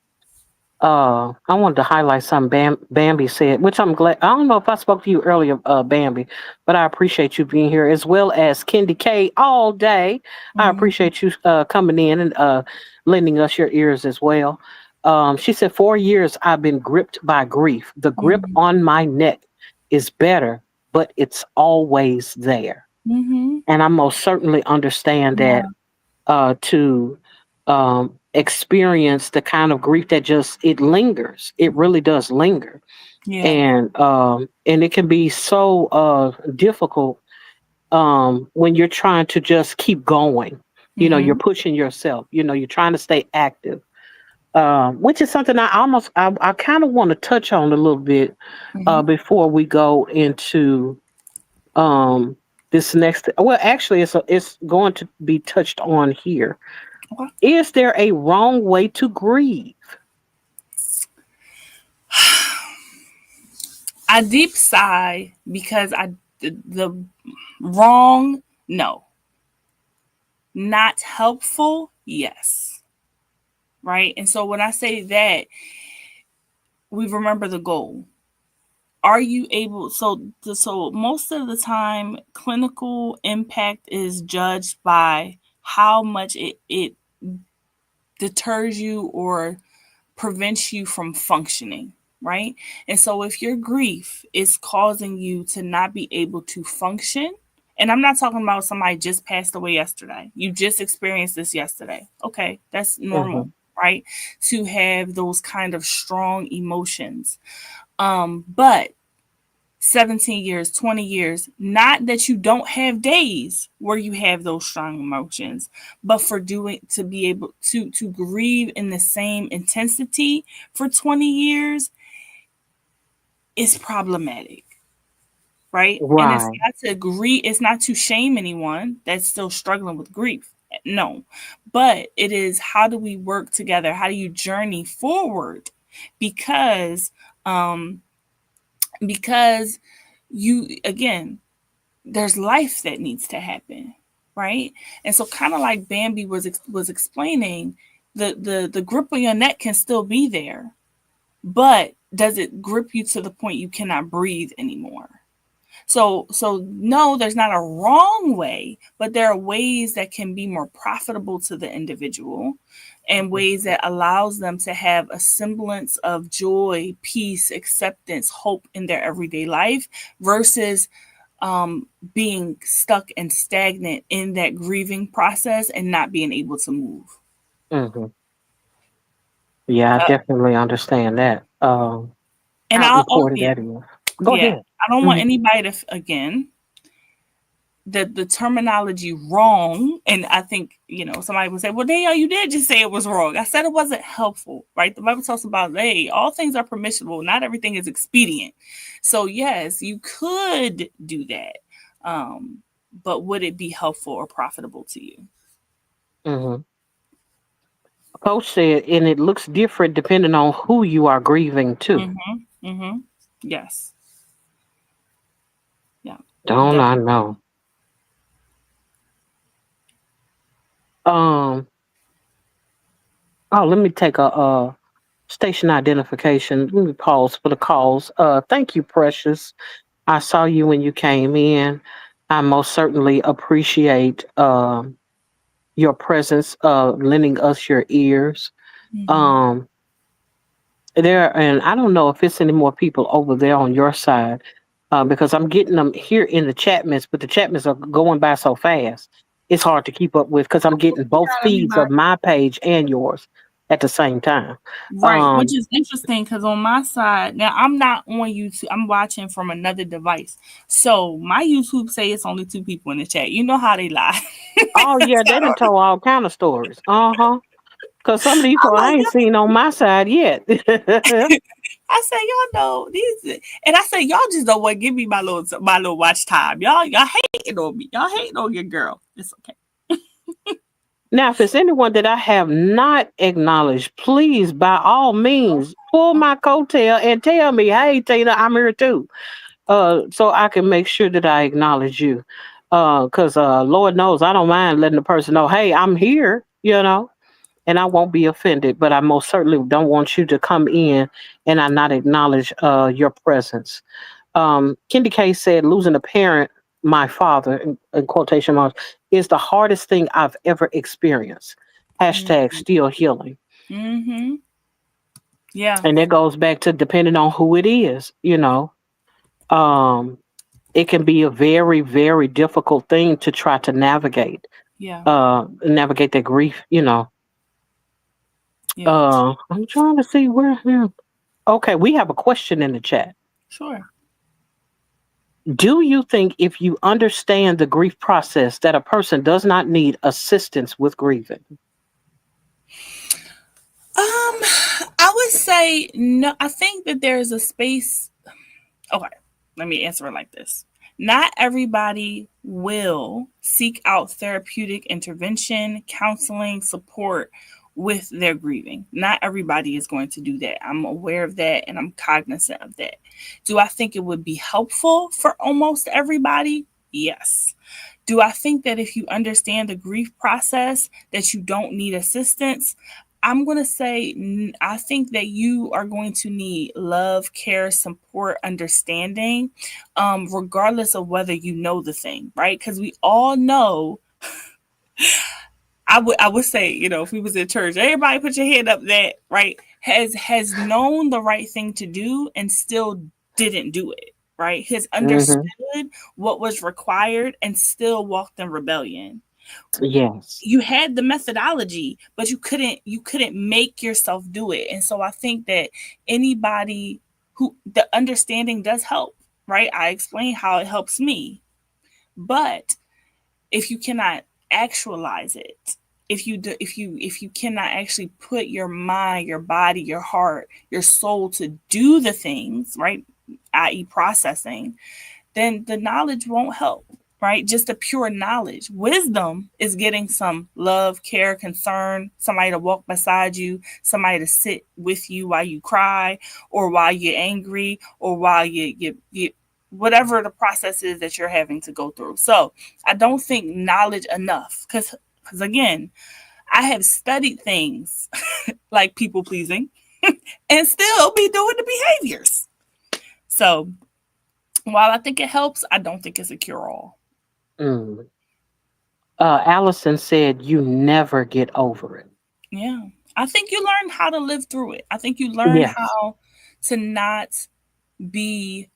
Speaker 1: I wanted to highlight something Bambi said, which I'm glad. I don't know if I spoke to you earlier, Bambi, but I appreciate you being here, as well as Kendi K all day. I
Speaker 2: Mm-hmm.
Speaker 1: appreciate you coming in and lending us your ears as well. She said, 4 years I've been gripped by grief. The grip
Speaker 2: Mm-hmm.
Speaker 1: on my neck is better, but it's always there.
Speaker 2: Mm-hmm.
Speaker 1: And I most certainly understand that
Speaker 2: Yeah.
Speaker 1: to experience the kind of grief that just it lingers. It really does linger,
Speaker 2: Yeah.
Speaker 1: and it can be so difficult when you're trying to just keep going. You know, you're
Speaker 2: Mm-hmm.
Speaker 1: pushing yourself. You know, you're trying to stay active, which is something I kind of want to touch on a little bit
Speaker 2: Mm-hmm.
Speaker 1: before we go into um, this next. Well, actually, it's going to be touched on here.
Speaker 2: Okay.
Speaker 1: Is there a wrong way to grieve?
Speaker 2: I deep sigh because the wrong, no. Not helpful, yes. Right. And so when I say that, we remember the goal. Are you able, so most of the time clinical impact is judged by how much it deters you or prevents you from functioning, right? And so if your grief is causing you to not be able to function, And I'm not talking about somebody just passed away yesterday. You just experienced this yesterday. Okay, that's normal,
Speaker 1: Mhm.
Speaker 2: right? To have those kind of strong emotions. But 17 years, 20 years, not that you don't have days where you have those strong emotions, but for doing to be able to grieve in the same intensity for 20 years is problematic, right? And it's
Speaker 1: Right.
Speaker 2: not to agree, it's not to shame anyone that's still struggling with grief. No. But it is, how do we work together? How do you journey forward? Because um because you, again, there's life that needs to happen, right? And so, kind of like Bambi was explaining, the grip on your neck can still be there, but does it grip you to the point you cannot breathe anymore? So no, there's not a wrong way, but there are ways that can be more profitable to the individual, and ways that allows them to have a semblance of joy, peace, acceptance, hope in their everyday life, versus being stuck and stagnant in that grieving process and not being able to move.
Speaker 1: Mhm. Yeah, I
Speaker 2: Uh,
Speaker 1: definitely understand that.
Speaker 2: and
Speaker 1: How
Speaker 2: I'll, oh,
Speaker 1: important
Speaker 2: yeah,
Speaker 1: that is. Go
Speaker 2: yeah,
Speaker 1: ahead.
Speaker 2: I don't want
Speaker 1: Mhm.
Speaker 2: anybody to, again, the terminology wrong. And I think, somebody would say, well, Danielle, you did just say it was wrong. I said it wasn't helpful, right? The Bible talks about, hey, all things are permissible, not everything is expedient. So yes, you could do that, but would it be helpful or profitable to you?
Speaker 1: Mhm. Coach said, and it looks different depending on who you are grieving too.
Speaker 2: Mm-hmm. Mm-hmm. Yes. Yeah.
Speaker 1: Don't I
Speaker 2: Definitely.
Speaker 1: know? Um. Oh, let me take a station identification. Let me pause for the calls. Thank you, Precious. I saw you when you came in. I most certainly appreciate your presence, lending us your ears.
Speaker 2: Mm-hmm.
Speaker 1: Um, there, and I don't know if it's any more people over there on your side, because I'm getting them here in the chat miss, but the chat miss are going by so fast. It's hard to keep up with because I'm getting
Speaker 2: We
Speaker 1: both
Speaker 2: got
Speaker 1: feeds of
Speaker 2: everybody.
Speaker 1: my page and yours at the same time.
Speaker 2: Right, which
Speaker 1: Um,
Speaker 2: is interesting because on my side, now I'm not on YouTube, I'm watching from another device. So my YouTube say it's only two people in the chat. You know how they lie.
Speaker 1: oh yeah, they done told all kind of stories. Uh-huh. Because some of these
Speaker 2: I'm
Speaker 1: people I
Speaker 2: like,
Speaker 1: ain't seen on my side yet.
Speaker 2: I say, y'all know these, and I say, y'all just don't want to give me my little watch time. Y'all hating on me. Y'all hating on your girl. It's okay.
Speaker 1: Now, if it's anyone that I have not acknowledged, please, by all means, pull my coattail and tell me, hey, Tina, I'm here too. So I can make sure that I acknowledge you. Because Lord knows I don't mind letting the person know, hey, I'm here, and I won't be offended, but I most certainly don't want you to come in and I not acknowledge your presence. Kendi K said, losing a parent, my father, in quotation marks, is the hardest thing I've ever experienced. Hashtag still healing.
Speaker 2: Mm-hmm. Yeah.
Speaker 1: And that goes back to depending on who it is. Um, it can be a very, very difficult thing to try to
Speaker 2: Yeah.
Speaker 1: navigate that grief.
Speaker 2: Yeah.
Speaker 1: I'm trying to see where. Okay, we have a question in the chat.
Speaker 2: Sure.
Speaker 1: Do you think if you understand the grief process that a person does not need assistance with grieving?
Speaker 2: I would say no. I think that there is a space. Okay, let me answer it like this. Not everybody will seek out therapeutic intervention, counseling, support with their grieving. Not everybody is going to do that. I'm aware of that and I'm cognizant of that. Do I think it would be helpful for almost everybody? Yes. Do I think that if you understand the grief process that you don't need assistance? I'm going to say I think that you are going to need love, care, support, understanding, regardless of whether you know the thing, right? Because we all know. I would say, if we was in church, everybody put your hand up that, right, has known the right thing to do and still didn't do it, right? Has
Speaker 1: Mm-hmm.
Speaker 2: understood what was required and still walked in rebellion.
Speaker 1: Yes.
Speaker 2: You had the methodology, but you couldn't make yourself do it. And so I think that anybody who the understanding does help, right? I explained how it helps me. But if you cannot actualize it, if you cannot actually put your mind, your body, your heart, your soul to do the things, right, i.e. processing, then the knowledge won't help, right? Just the pure knowledge. Wisdom is getting some love, care, concern, somebody to walk beside you, somebody to sit with you while you cry, or while you're angry, or while you whatever the process is that you're having to go through. So I don't think knowledge enough, because again, I have studied things like people pleasing and still be doing the behaviors. So while I think it helps, I don't think it's a cure all.
Speaker 1: Mm. Allison said, "You never get over it."
Speaker 2: Yeah. I think you learn how to live through it. I think you learn
Speaker 1: Yes.
Speaker 2: how to be,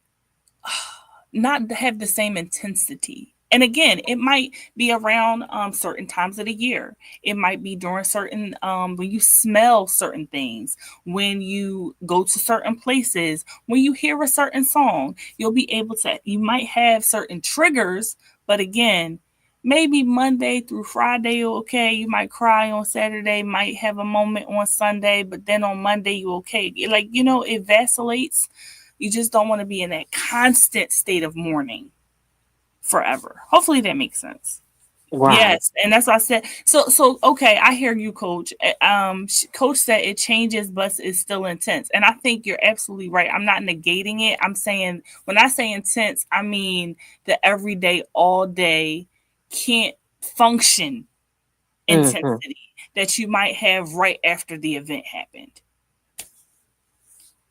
Speaker 2: not have the same intensity. And again, it might be around certain times of the year. It might be during certain when you smell certain things, when you go to certain places, when you hear a certain song. You'll be able to. You might have certain triggers, but again, maybe Monday through Friday you're okay. You might cry on Saturday, might have a moment on Sunday, but then on Monday you okay. Like, it vacillates. You just don't want to be in that constant state of mourning forever. Hopefully that makes sense.
Speaker 1: Right.
Speaker 2: Yes, and that's what I said. So okay, I hear you, Coach. Coach said it changes, but it's still intense, and I think you're absolutely right. I'm not negating it. I'm saying, when I say intense, I mean the everyday, all day, can't function
Speaker 1: Mm-hmm.
Speaker 2: intensity that you might have right after the event happened.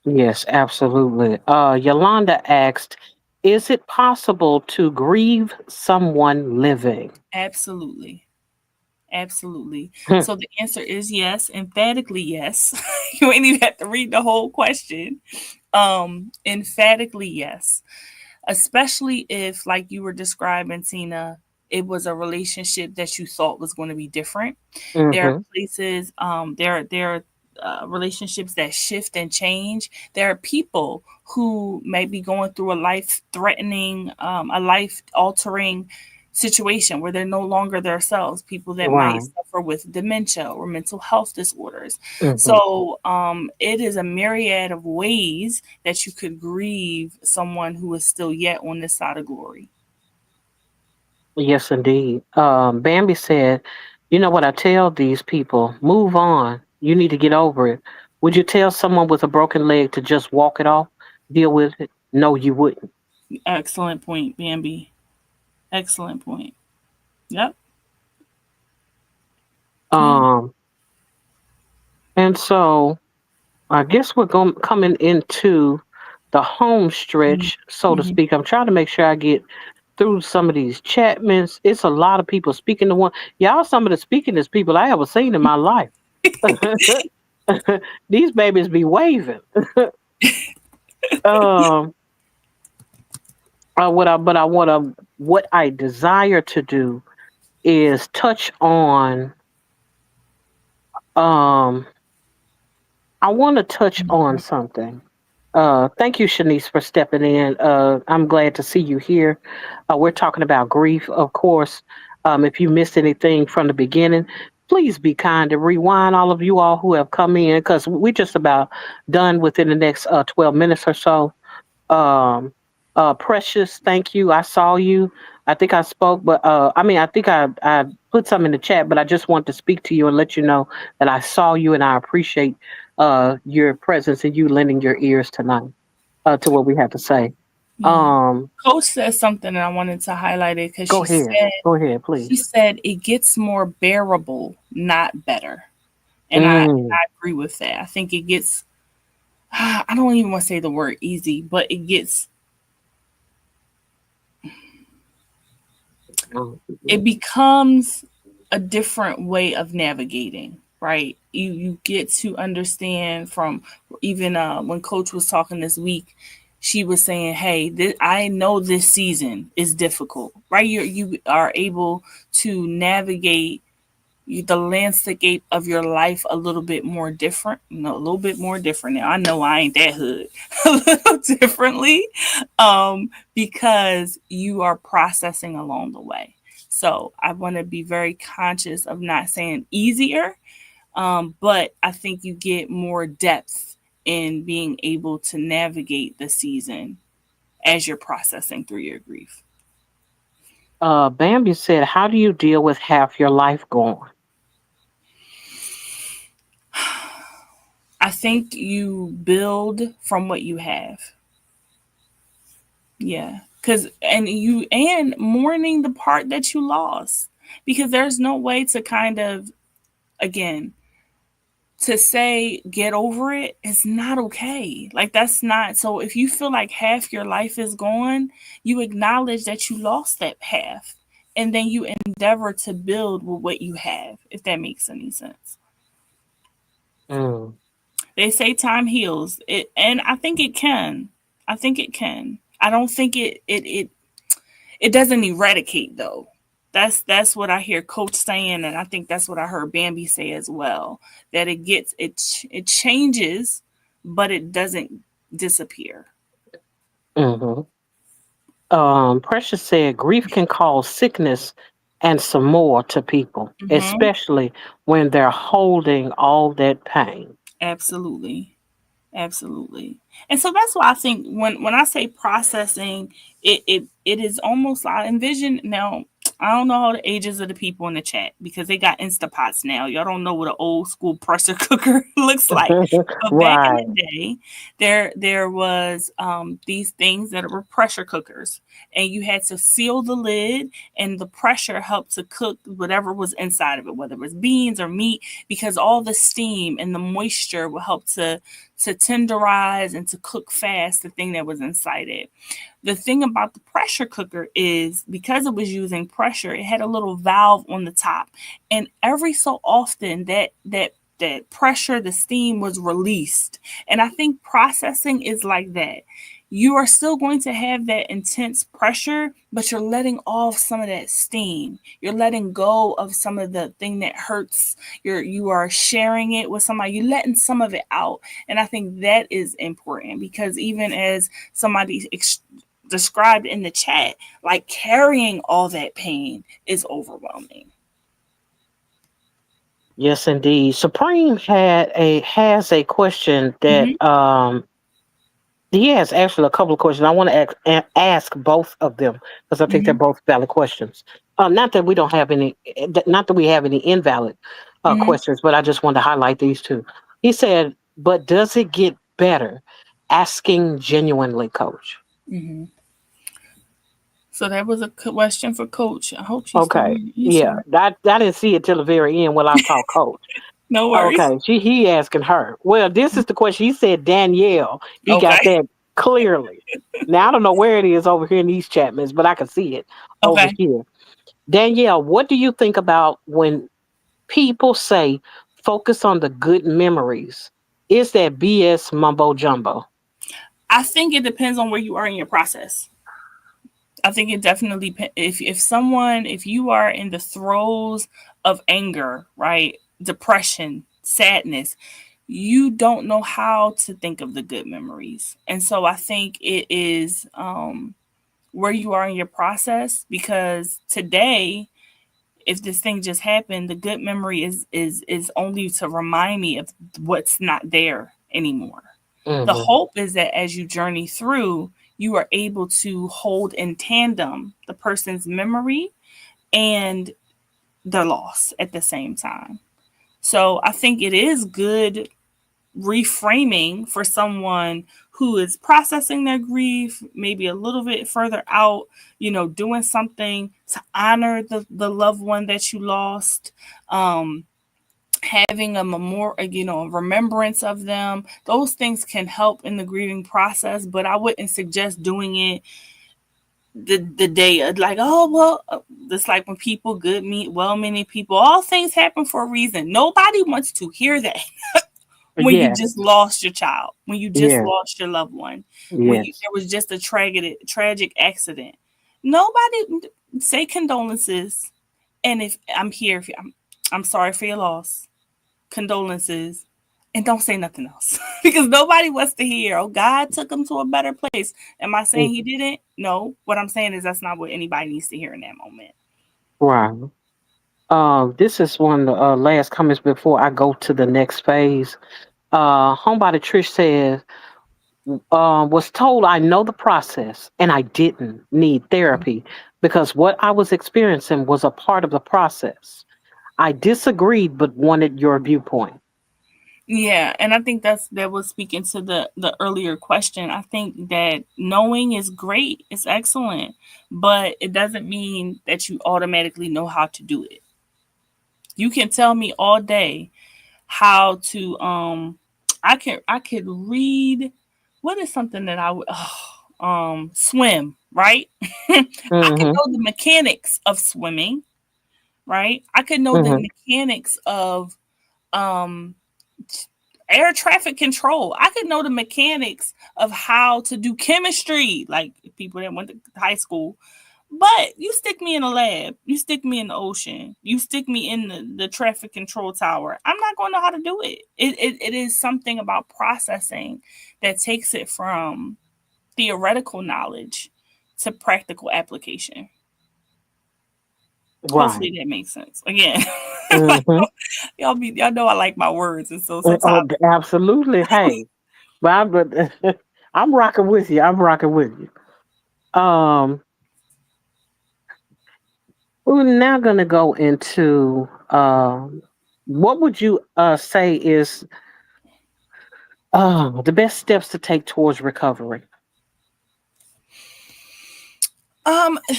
Speaker 1: Yes, absolutely. Yolanda asked, "Is it possible to grieve someone living?"
Speaker 2: Absolutely. Absolutely. So the answer is yes, emphatically yes. You ain't even have to read the whole question. Emphatically yes. Especially if, like you were describing, Tina, it was a relationship that you thought was going to be different. There are
Speaker 1: Mm-hmm.
Speaker 2: places, there are relationships that shift and change. There are people who may be going through a life threatening, a life altering situation where they're no longer themselves. People that might
Speaker 1: Right.
Speaker 2: suffer with dementia or mental health disorders.
Speaker 1: Mm-hmm.
Speaker 2: So it is a myriad of ways that you could grieve someone who is still yet on this side of glory.
Speaker 1: Yes, indeed. Bambi said, "You know what I tell these people? Move on. You need to get over it. Would you tell someone with a broken leg to just walk it off, deal with it? No, you wouldn't."
Speaker 2: Excellent point, Bambi. Excellent point. Yep. Yeah.
Speaker 1: Um, and so I guess we're going coming into the home stretch, so to
Speaker 2: Mm-hmm.
Speaker 1: speak. I'm trying to make sure I get through some of these chatments. It's a lot of people speaking to one. Y'all, some of the speakingest people I ever seen in my life. These babies be waving. um, but I want to. What I desire to do is touch on. Um, I want to touch on something. Thank you, Shanice, for stepping in. I'm glad to see you here. We're talking about grief, of course. If you missed anything from the beginning, please be kind and rewind, all of you all who have come in, because we're just about done within the next 12 minutes or so. Um, Precious, thank you. I saw you. I think I spoke, but I think I put something in the chat, but I just want to speak to you and let you know that I saw you and I appreciate your presence and you lending your ears tonight to what we have to say.
Speaker 2: Yeah.
Speaker 1: Um,
Speaker 2: Coach said something and I wanted to highlight it because
Speaker 1: Go ahead. Go ahead, please.
Speaker 2: she said it gets more bearable, not better. And I
Speaker 1: Mm,
Speaker 2: agree with that. I think it gets I don't even want to say the word easy, but it becomes a different way of navigating, right? You get to understand from, even when Coach was talking this week, she was saying, "Hey, I know this season is difficult, right? You are able to navigate the landscape of your life a little bit more different, a little bit more different. Now I know I ain't that hood, a little differently, because you are processing along the way. So I want to be very conscious of not saying easier, but I think you get more depth in being able to navigate the season as you're processing through your grief.
Speaker 1: Bambi said, "How do you deal with half your life gone?"
Speaker 2: I think you build from what you have. Yeah. Cause and mourning the part that you lost. Because there's no way to kind of, again, to say get over it is not okay. Like that's not, so if you feel like half your life is gone, you acknowledge that you lost that half. And then you endeavor to build with what you have, if that makes any sense.
Speaker 1: Mm.
Speaker 2: They say time heals. It, and I think it can. I think it can. I don't think it doesn't eradicate though. That's what I hear Coach saying, and I think that's what I heard Bambi say as well. That it changes, but it doesn't disappear.
Speaker 1: Hmm. Precious said, "Grief can cause sickness and some more to people,
Speaker 2: Mm-hmm.
Speaker 1: especially when they're holding all that pain."
Speaker 2: Absolutely. Absolutely. And so that's why I think when I say processing, it is almost, I envision now. I don't know all the ages of the people in the chat because they got Instapots now. Y'all don't know what an old school pressure cooker looks like. But back in
Speaker 1: Right.
Speaker 2: the day, there was these things that were pressure cookers, and you had to seal the lid, and the pressure helped to cook whatever was inside of it, whether it was beans or meat, because all the steam and the moisture will help to tenderize and to cook fast the thing that was inside it. The thing about the pressure cooker is because it was using pressure, it had a little valve on the top. And every so often that pressure, the steam was released. And I think processing is like that. You are still going to have that intense pressure, but you're letting off some of that steam. You're letting go of some of the thing that hurts. You are sharing it with somebody. You're letting some of it out. And I think that is important because even as somebody described in the chat, like carrying all that pain is overwhelming.
Speaker 1: Yes, indeed. Supreme has a question that
Speaker 2: Mm-hmm.
Speaker 1: he has actually a couple of questions. I want to ask both of them because I think they're
Speaker 2: Mm-hmm.
Speaker 1: both valid questions. Not that we don't have any, not that we have any invalid
Speaker 2: Mm-hmm.
Speaker 1: questions, but I just want to highlight these two. He said, "But does it get better?" Asking genuinely, Coach.
Speaker 2: Mm-hmm. So that was a question for Coach. I hope she's still
Speaker 1: Okay,
Speaker 2: here to
Speaker 1: yeah,
Speaker 2: answer it.
Speaker 1: I didn't see it till the very end when I saw Coach.
Speaker 2: No worries.
Speaker 1: Okay, he asking her. Well, this is the question. He said Danielle. He got
Speaker 2: Okay.
Speaker 1: that clearly. Now I don't know where it is over here in these Chapmans, but I can see it over
Speaker 2: Okay.
Speaker 1: here. Danielle, what do you think about when people say focus on the good memories? Is that BS mumbo jumbo?
Speaker 2: I think it depends on where you are in your process. I think it definitely if you are in the throes of anger, right? Depression, sadness, you don't know how to think of the good memories. And so I think it is where you are in your process because today if this thing just happened, the good memory is only to remind me of what's not there anymore. The
Speaker 1: Hmm.
Speaker 2: hope is that as you journey through, you are able to hold in tandem the person's memory and the loss at the same time. So I think it is good reframing for someone who is processing their grief, maybe a little bit further out, doing something to honor the loved one that you lost. Having a memorial, a remembrance of them, those things can help in the grieving process. But I wouldn't suggest doing it the day of, like, oh well, it's like when people good meet well, many people, all things happen for a reason. Nobody wants to hear that. when you
Speaker 1: Yes.
Speaker 2: just lost your child, when you just
Speaker 1: Yes.
Speaker 2: lost your loved one, when
Speaker 1: Yes.
Speaker 2: there was just a tragic accident. Nobody say condolences, and if I'm here, if I'm sorry for your loss, condolences, and don't say nothing else because nobody wants to hear. Oh, God took him to a better place. Am I saying he
Speaker 1: Mhm.
Speaker 2: didn't? No. What I'm saying is that's not what anybody needs to hear in that moment.
Speaker 1: Right. This is one of the last comments before I go to the next phase. Homebody Trish says, was told I know the process and I didn't need therapy because what I was experiencing was a part of the process. I disagreed but wanted your viewpoint.
Speaker 2: Yeah, and I think that was speaking to the earlier question. I think that knowing is great, it's excellent, but it doesn't mean that you automatically know how to do it. You can tell me all day how to I could read what is something that I would swim, right? I could
Speaker 1: Mm-hmm.
Speaker 2: know the mechanics of swimming, right? I could know the
Speaker 1: Mm-hmm.
Speaker 2: mechanics of um air traffic control. I could know the mechanics of how to do chemistry, like people that went to high school. But you stick me in a lab, you stick me in the ocean, you stick me in the traffic control tower. I'm not going to know how to do it. It is something about processing that takes it from theoretical knowledge to practical application.
Speaker 1: Right.
Speaker 2: Hopefully that makes sense. Again, like,
Speaker 1: Mm-hmm.
Speaker 2: y'all know I like my words, and so
Speaker 1: Oh,
Speaker 2: sometimes
Speaker 1: absolutely. Hey, but I'm rocking with you. I'm rocking with you. We're now going to go into what would you say is the best steps to take towards recovery?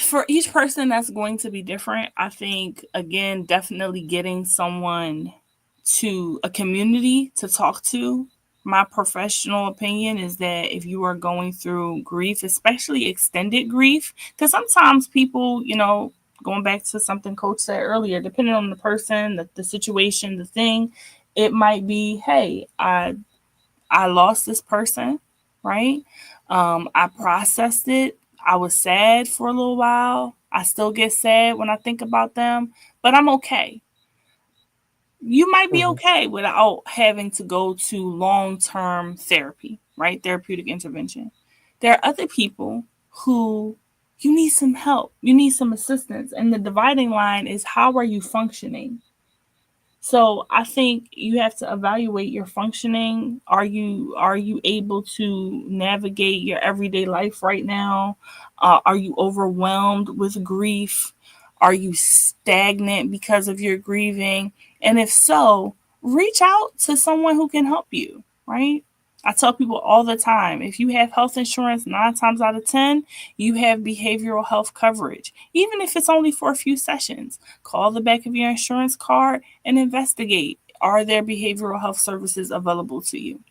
Speaker 2: for each person that's going to be different. I think again, definitely getting someone to a community to talk to. My professional opinion is that if you are going through grief, especially extended grief, because sometimes people, going back to something coach said earlier, depending on the person, the situation, the thing, it might be, hey, I lost this person, right? I processed it. I was sad for a little while. I still get sad when I think about them, but I'm okay. You might be
Speaker 1: Hmm.
Speaker 2: okay without having to go to long term therapy, right? Therapeutic intervention. There are other people who you need some help, you need some assistance. And the dividing line is how are you functioning? So I think you have to evaluate your functioning. Are you able to navigate your everyday life right now? Are you overwhelmed with grief? Are you stagnant because of your grieving? And if so, reach out to someone who can help you, right? I tell people all the time, if you have health insurance, 9 times out of 10, you have behavioral health coverage. Even if it's only for a few sessions, call the back of your insurance card and investigate. Are there behavioral health services available to you?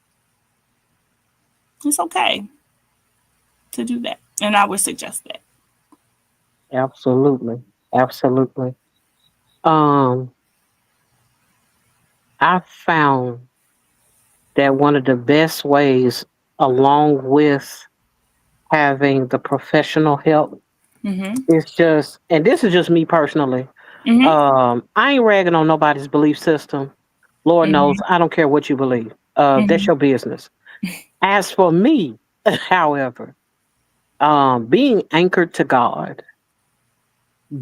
Speaker 2: It's okay to do that. And I would suggest that.
Speaker 1: Absolutely. Absolutely. Um, I found that one of the best ways, along with having the professional help,
Speaker 2: Mm-hmm.
Speaker 1: is just, and this is just me personally.
Speaker 2: Mm-hmm.
Speaker 1: I ain't ragging on nobody's belief system. Lord knows,
Speaker 2: Mm-hmm.
Speaker 1: I don't care what you believe. That's
Speaker 2: Mm-hmm.
Speaker 1: your business. As for me, however, being anchored to God,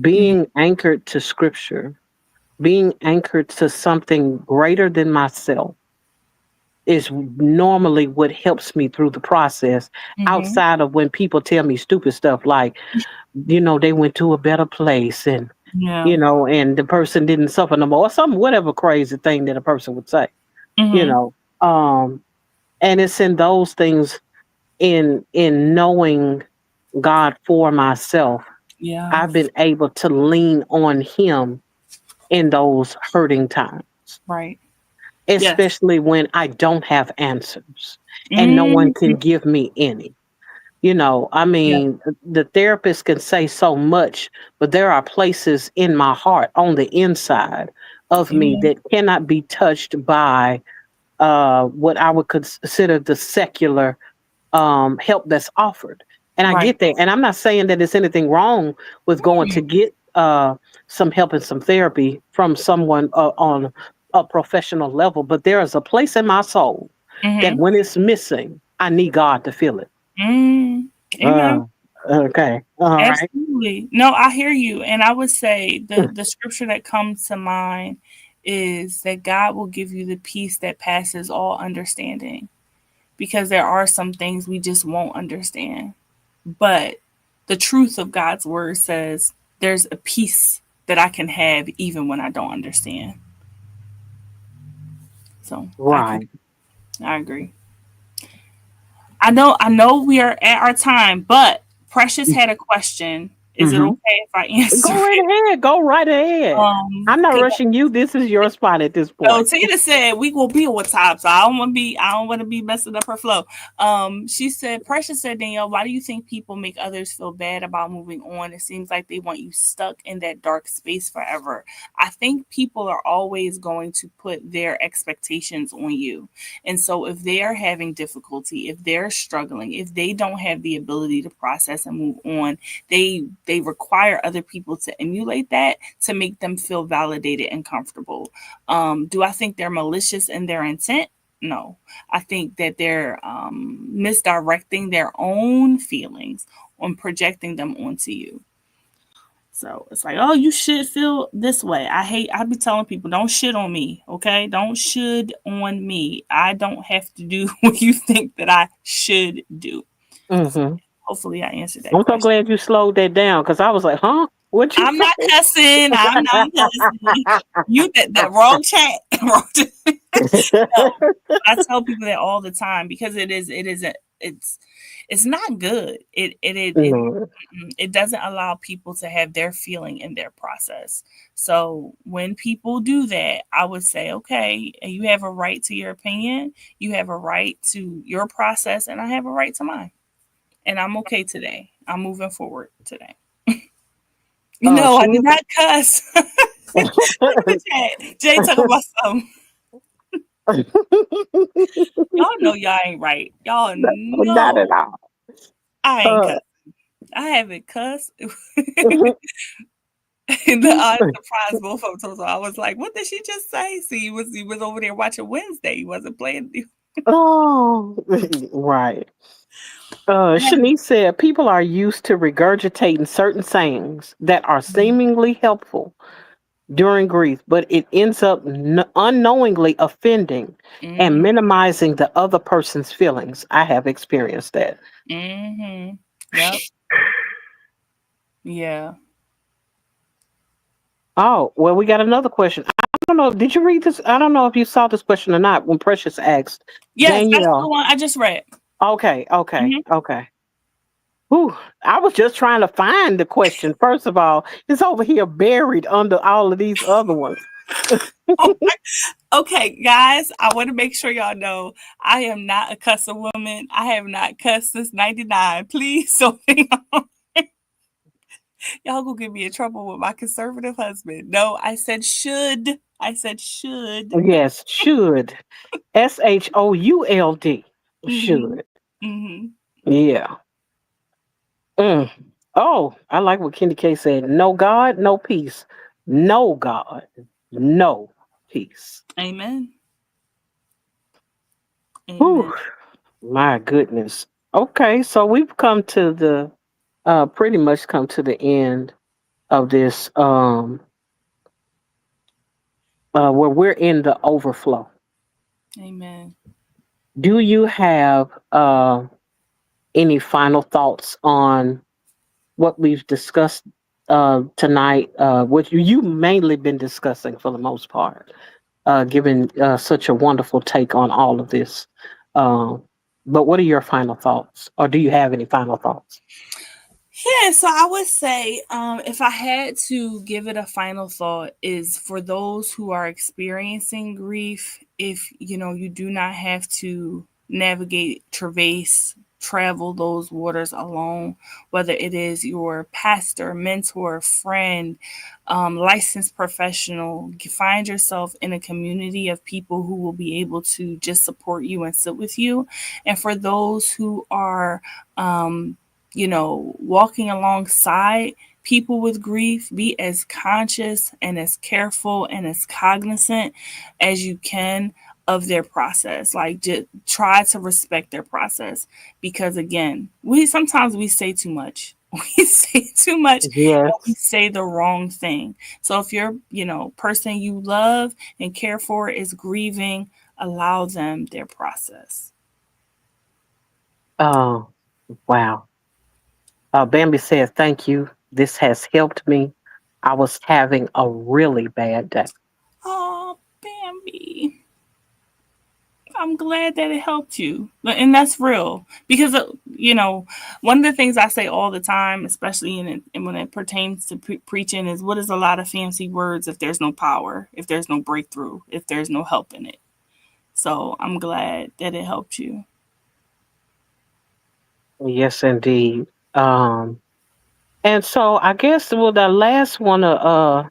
Speaker 1: being anchored to Scripture, being anchored to something greater than myself is normally what helps me through the process
Speaker 2: Mm-hmm.
Speaker 1: outside of when people tell me stupid stuff like, they went to a better place and,
Speaker 2: Yeah.
Speaker 1: and the person didn't suffer no more or some whatever crazy thing that a person would say, you
Speaker 2: Mm-hmm.
Speaker 1: know. And it's in those things, in knowing God for myself,
Speaker 2: Yeah.
Speaker 1: I've been able to lean on Him in those hurting times,
Speaker 2: Right. Yes.
Speaker 1: especially when I don't have answers and no one
Speaker 2: Mm-hmm.
Speaker 1: can give me any. I
Speaker 2: Yeah.
Speaker 1: mean, the therapist can say so much, but there are places in my heart on the inside of me
Speaker 2: Amen.
Speaker 1: that cannot be touched by what I would consider the secular help that's offered. And I
Speaker 2: Right.
Speaker 1: get that. And I'm not saying that there's anything wrong with going to get some help and some therapy from someone on a professional level, but there is a place in my soul that
Speaker 2: Mm-hmm.
Speaker 1: when it's missing, I need God to fill it.
Speaker 2: Mm. Amen.
Speaker 1: Uh, okay. All right.
Speaker 2: Absolutely. No, I hear you. And I would say the scripture that comes to mind is that God will give you the peace that passes all understanding. Because there are some things we just won't understand. But the truth of God's word says there's a peace that I can have even when I don't understand. So
Speaker 1: Right.
Speaker 2: I agree. I know we are at our time, but Precious had a question. Is it
Speaker 1: Mm-hmm.
Speaker 2: okay if I answer
Speaker 1: Go right
Speaker 2: it?
Speaker 1: ahead. Go right ahead. I'm not
Speaker 2: 'Cause
Speaker 1: rushing you. This is your spot at this
Speaker 2: oh,
Speaker 1: point.
Speaker 2: Tina said we gonna be on top, so I don't want to be messing up her flow. She said, Precious said, Danielle, why do you think people make others feel bad about moving on? It seems like they want you stuck in that dark space forever. I think people are always going to put their expectations on you. And so if they are having difficulty, if they're struggling, if they don't have the ability to process and move on, they require other people to emulate that to make them feel validated and comfortable. Do I think they're malicious in their intent? No. I think that they're misdirecting their own feelings on projecting them onto you. So it's like, oh, you should feel this way. I be telling people, don't shit on me, okay? Don't should on me. I don't have to do what you think that I should do. So
Speaker 1: Mm-hmm.
Speaker 2: hopefully I answered that
Speaker 1: I'm so
Speaker 2: question.
Speaker 1: glad you slowed that down because I was like, huh? What you
Speaker 2: I'm not
Speaker 1: say?
Speaker 2: cussing. I'm not cussing. You that wrong chat. Wrong chat. No, I tell people that all the time because it's not good.
Speaker 1: No.
Speaker 2: It doesn't allow people to have their feeling in their process. So when people do that, I would say, okay, you have a right to your opinion, you have a right to your process, and I have a right to mine. And I'm okay today. I'm moving forward today. No, I did
Speaker 1: Shanice.
Speaker 2: not cuss. Look at the chat. Jay talking about something. Y'all know y'all ain't right. Y'all
Speaker 1: Not at
Speaker 2: know
Speaker 1: all.
Speaker 2: I ain't
Speaker 1: Uh,
Speaker 2: cuss. I haven't cussed. And the surprised both of them. So I was like, what did she just say? See, he was over there watching Wednesday. He wasn't playing.
Speaker 1: oh, right. Shanice said people are used to regurgitating certain sayings that are seemingly helpful during grief, but it ends up unknowingly offending and
Speaker 2: Mm-hmm.
Speaker 1: minimizing the other person's feelings. I have experienced that.
Speaker 2: Mm-hmm. Yep. Yeah.
Speaker 1: Oh, well, we got another question. I don't know. Did you read this? I don't know if you saw this question or not when Precious asked
Speaker 2: Yes, that's the
Speaker 1: Danielle.
Speaker 2: one I just read.
Speaker 1: Okay, okay,
Speaker 2: Mm-hmm.
Speaker 1: okay. Whew, I was just trying to find the question. First of all, it's over here buried under all of these other ones.
Speaker 2: Okay, guys, I want to make sure y'all know I am not a cussing woman. I have not cussed since '99. Please, so y'all gonna get me in trouble with my conservative husband. No, I said should. I said should.
Speaker 1: Yes, should. SHOULD.
Speaker 2: Mm-hmm.
Speaker 1: Should.
Speaker 2: Mm-hmm.
Speaker 1: Yeah. Mm. Oh, I like what Kenny K said. No God, no peace. No God, no peace.
Speaker 2: Amen.
Speaker 1: Whew,
Speaker 2: Amen.
Speaker 1: my goodness. Okay, so we've come to the pretty much come to the end of this where we're in the overflow.
Speaker 2: Amen.
Speaker 1: Do you have any final thoughts on what we've discussed tonight? What you mainly been discussing for the most part, giving such a wonderful take on all of this. Um, but what are your final thoughts, or do you have any final thoughts?
Speaker 2: Yeah, so I would say, if I had to give it a final thought, is for those who are experiencing grief, if you know you do not have to navigate, traverse travel those waters alone, whether it is your pastor, mentor, friend, licensed professional. Find yourself in a community of people who will be able to just support you and sit with you. And for those who are, um, walking alongside people with grief, be as conscious and as careful and as cognizant as you can of their process. Like, just try to respect their process, because again, we say too much. We say too much, and we
Speaker 1: Yes.
Speaker 2: say the wrong thing. So if your person you love and care for is grieving, allow them their process.
Speaker 1: Oh, wow. Bambi says, thank you. This has helped me. I was having a really bad day.
Speaker 2: Oh, Bambi. I'm glad that it helped you. And that's real. Because, one of the things I say all the time, especially when it pertains to preaching, is what is a lot of fancy words if there's no power, if there's no breakthrough, if there's no help in it. So I'm glad that it helped you.
Speaker 1: Yes, indeed. And so I guess well the last one to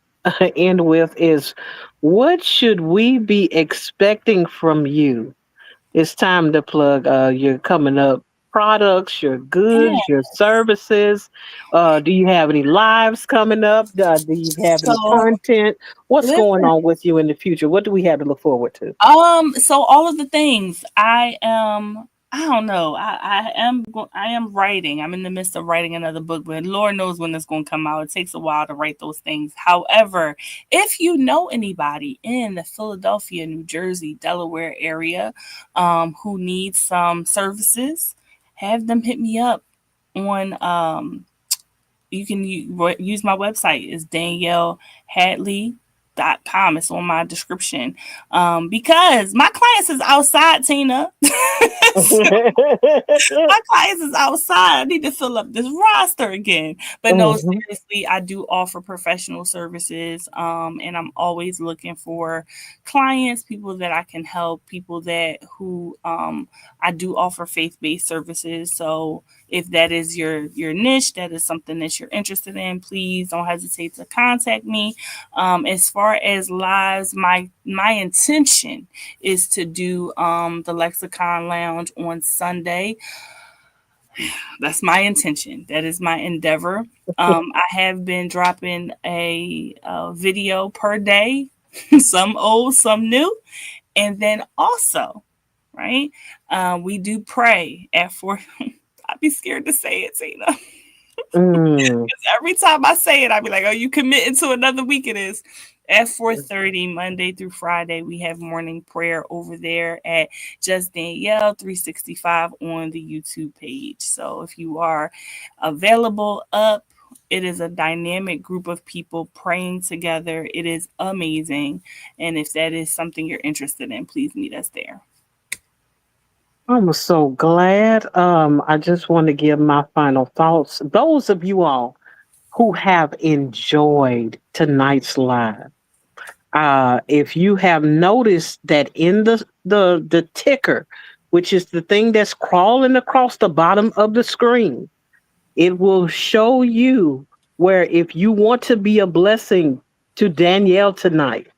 Speaker 1: end with is what should we be expecting from you? It's time to plug your coming up products, your
Speaker 2: Yeah.
Speaker 1: goods, your services. Do you have any lives coming up? Do you have any
Speaker 2: So
Speaker 1: content? What's going
Speaker 2: listen.
Speaker 1: on with you in the future? What do we have to look forward to?
Speaker 2: So all of the things I don't know. I am writing. I'm in the midst of writing another book, but Lord knows when it's going to come out. It takes a while to write those things. However, if you know anybody in the Philadelphia, New Jersey, Delaware area, who needs some services, have them hit me up on you can use my website. It's DanielleDH.com. It's on my description. Because my clients is outside, Tina. My clients is outside. I need to fill up this roster again. But no,
Speaker 1: Mhm.
Speaker 2: seriously, I do offer professional services. And I'm always looking for clients, people that I can help, people that who I do offer faith-based services. So if that is your niche, that is something that you're interested in, please don't hesitate to contact me. As far as lives, my intention is to do the Lexicon Lounge on Sunday. That's my intention. That is my endeavor. I have been dropping a video per day, some old, some new, and then also, right? We do pray at 4. I'd be scared to say it, Tina.
Speaker 1: Mm.
Speaker 2: Every time I say it, I'd be like, "Oh, you committing to another week?" It is at 4:30 Monday through Friday. We have morning prayer over there at Just Danielle 365 on the YouTube page. So if you are available up, it is a dynamic group of people praying together. It is amazing. And if that is something you're interested in, please meet us there.
Speaker 1: I'm so glad. I just want to give my final thoughts. Those of you all who have enjoyed tonight's live, if you have noticed that in the ticker, which is the thing that's crawling across the bottom of the screen, it will show you where if you want to be a blessing to Danielle tonight,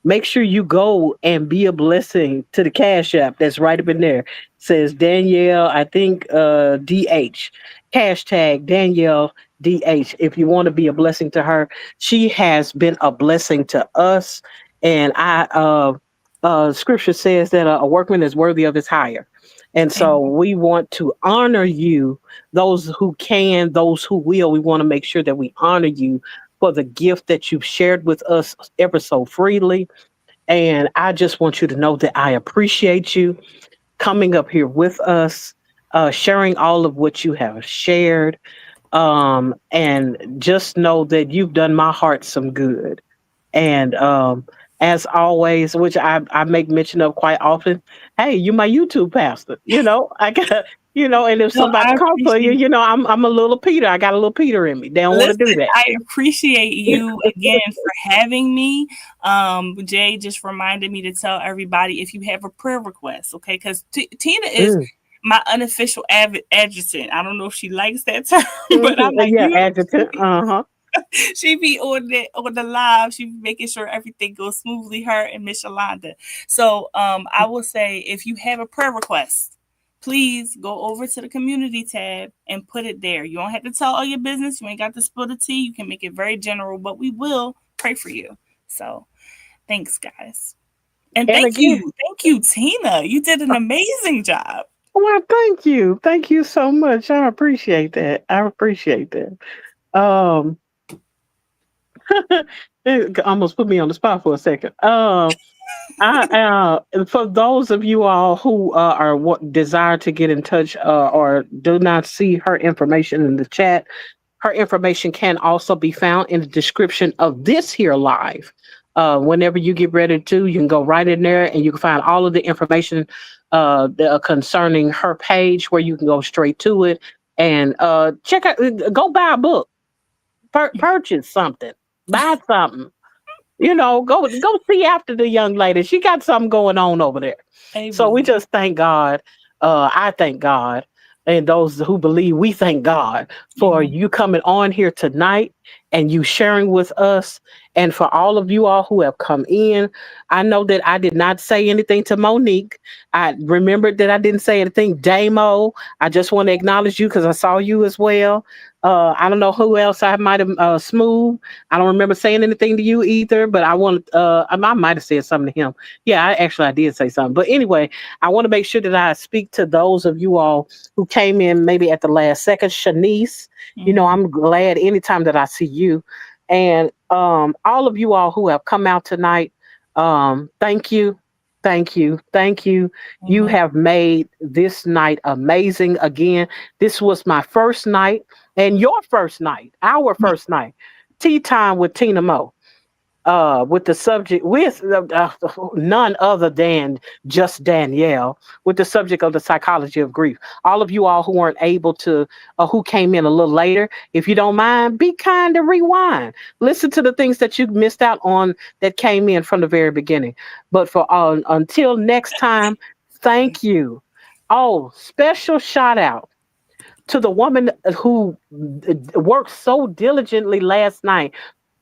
Speaker 1: make sure you go and be a blessing to the Cash App that's right up in there. It says Danielle, I think DH. Hashtag Danielle DH. If you want to be a blessing to her, she has been a blessing to us. And scripture says that a workman is worthy of his hire. And so
Speaker 2: Amen.
Speaker 1: we want to honor you, those who can, those who will. We want to make sure that we honor you for the gift that you've shared with us ever so freely. And I just want you to know that I appreciate you coming up here with us, sharing all of what you have shared. And just know that you've done my heart some good. And as always, which I make mention of quite often, hey, you my YouTube pastor. I got and if
Speaker 2: No,
Speaker 1: somebody
Speaker 2: I
Speaker 1: come for you,
Speaker 2: appreciate
Speaker 1: I'm a little Peter. I got a little Peter in me. They don't want to do
Speaker 2: Listen,
Speaker 1: that.
Speaker 2: I appreciate you again for having me. Jay just reminded me to tell everybody if you have a prayer request, okay? Because Tina is
Speaker 1: Mm,
Speaker 2: my unofficial adjutant. I don't know if she likes that term, but I'm like,
Speaker 1: Yeah, adjutant. Uh-huh.
Speaker 2: she be on the live. She be making sure everything goes smoothly. Her and Miss Yolanda. So I will say, if you have a prayer request, please go over to the community tab and put it there. You don't have to tell all your business. You ain't got to spill the tea. You can make it very general, but we will pray for you. So thanks, guys. And
Speaker 1: And again,
Speaker 2: thank you, Tina. You did an amazing job.
Speaker 1: well, thank you. Thank you so much. I appreciate that. I appreciate that. Um, it almost put me on the spot for a second. For those of you all who are what desire to get in touch or do not see her information in the chat, her information can also be found in the description of this here live. Whenever you get ready to, you can go right in there and you can find all of the information concerning her page, where you can go straight to it and check out. Go buy a book, purchase something, buy something. Go see after the young lady. She got something going on over there. So we
Speaker 2: Amen.
Speaker 1: just thank God. I thank God. And those who believe, we thank God for
Speaker 2: Amen.
Speaker 1: you coming on here tonight and you sharing with us. And for all of you all who have come in, I know that I did not say anything to Monique. I remembered that I didn't say anything. Damo, I just want to acknowledge you because I saw you as well. I don't know who else I might have smooth. I don't remember saying anything to you either, but I might have said something to him. Yeah, I did say something. But anyway, I want to make sure that I speak to those of you all who came in maybe at the last second. Shanice,
Speaker 2: Mhm.
Speaker 1: I'm glad anytime that I see you. And all of you all who have come out tonight, thank you. Thank you. Thank you. You
Speaker 2: Amen.
Speaker 1: have made this night amazing again. This was my first night and your first night, our first night. Tea time with Tina Mo, with the subject with none other than Just Danielle, with the subject of the psychology of grief. All of you all who weren't able to, who came in a little later, if you don't mind, be kind and rewind. Listen to the things that you missed out on that came in from the very beginning. But for until next time, thank you. Oh, special shout out to the woman who worked so diligently last night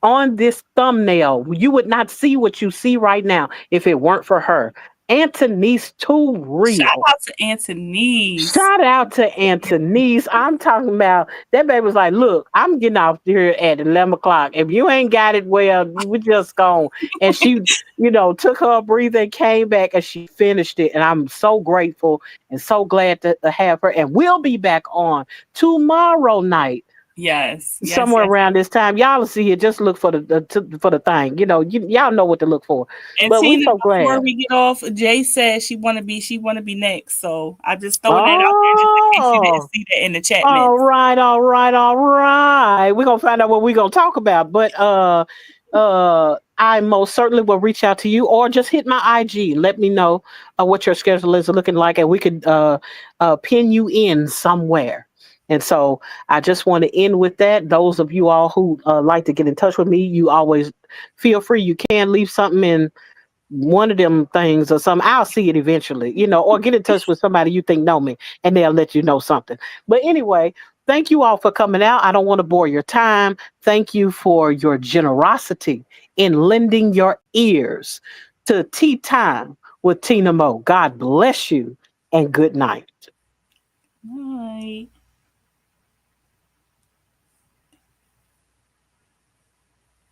Speaker 1: on this thumbnail. You would not see what you see right now if it weren't for her. Antonice Too
Speaker 2: Shout
Speaker 1: Real.
Speaker 2: out to Anthony's.
Speaker 1: Shout out to Antonice. I'm talking about that baby was like, look, I'm getting off here at 11 o'clock. If you ain't got it, well, we just gone. And she, took her breather and came back and she finished it. And I'm so grateful and so glad to have her. And we'll be back on tomorrow night
Speaker 2: Yes, yes,
Speaker 1: somewhere
Speaker 2: yes.
Speaker 1: around this time. Y'all will see it. Just look for for the thing. Y'all know what to look for.
Speaker 2: And
Speaker 1: But we
Speaker 2: Tina,
Speaker 1: so
Speaker 2: before
Speaker 1: glad.
Speaker 2: we get off, Jay said she wanna be next. So I just throwing that out there just in case you didn't
Speaker 1: Oh,
Speaker 2: see that in the chat
Speaker 1: all
Speaker 2: mix.
Speaker 1: right, all right, all right. We're gonna find out what we're gonna talk about. But I most certainly will reach out to you or just hit my IG. Let me know what your schedule is looking like, and we could pin you in somewhere. And so I just want to end with that. Those of you all who like to get in touch with me, you always feel free. You can leave something in one of them things or something. I'll see it eventually, or get in touch with somebody you think know me and they'll let you know something. But anyway, thank you all for coming out. I don't want to bore your time. Thank you for your generosity in lending your ears to Tea Time with Tina Mo. God bless you and good night.
Speaker 2: Bye.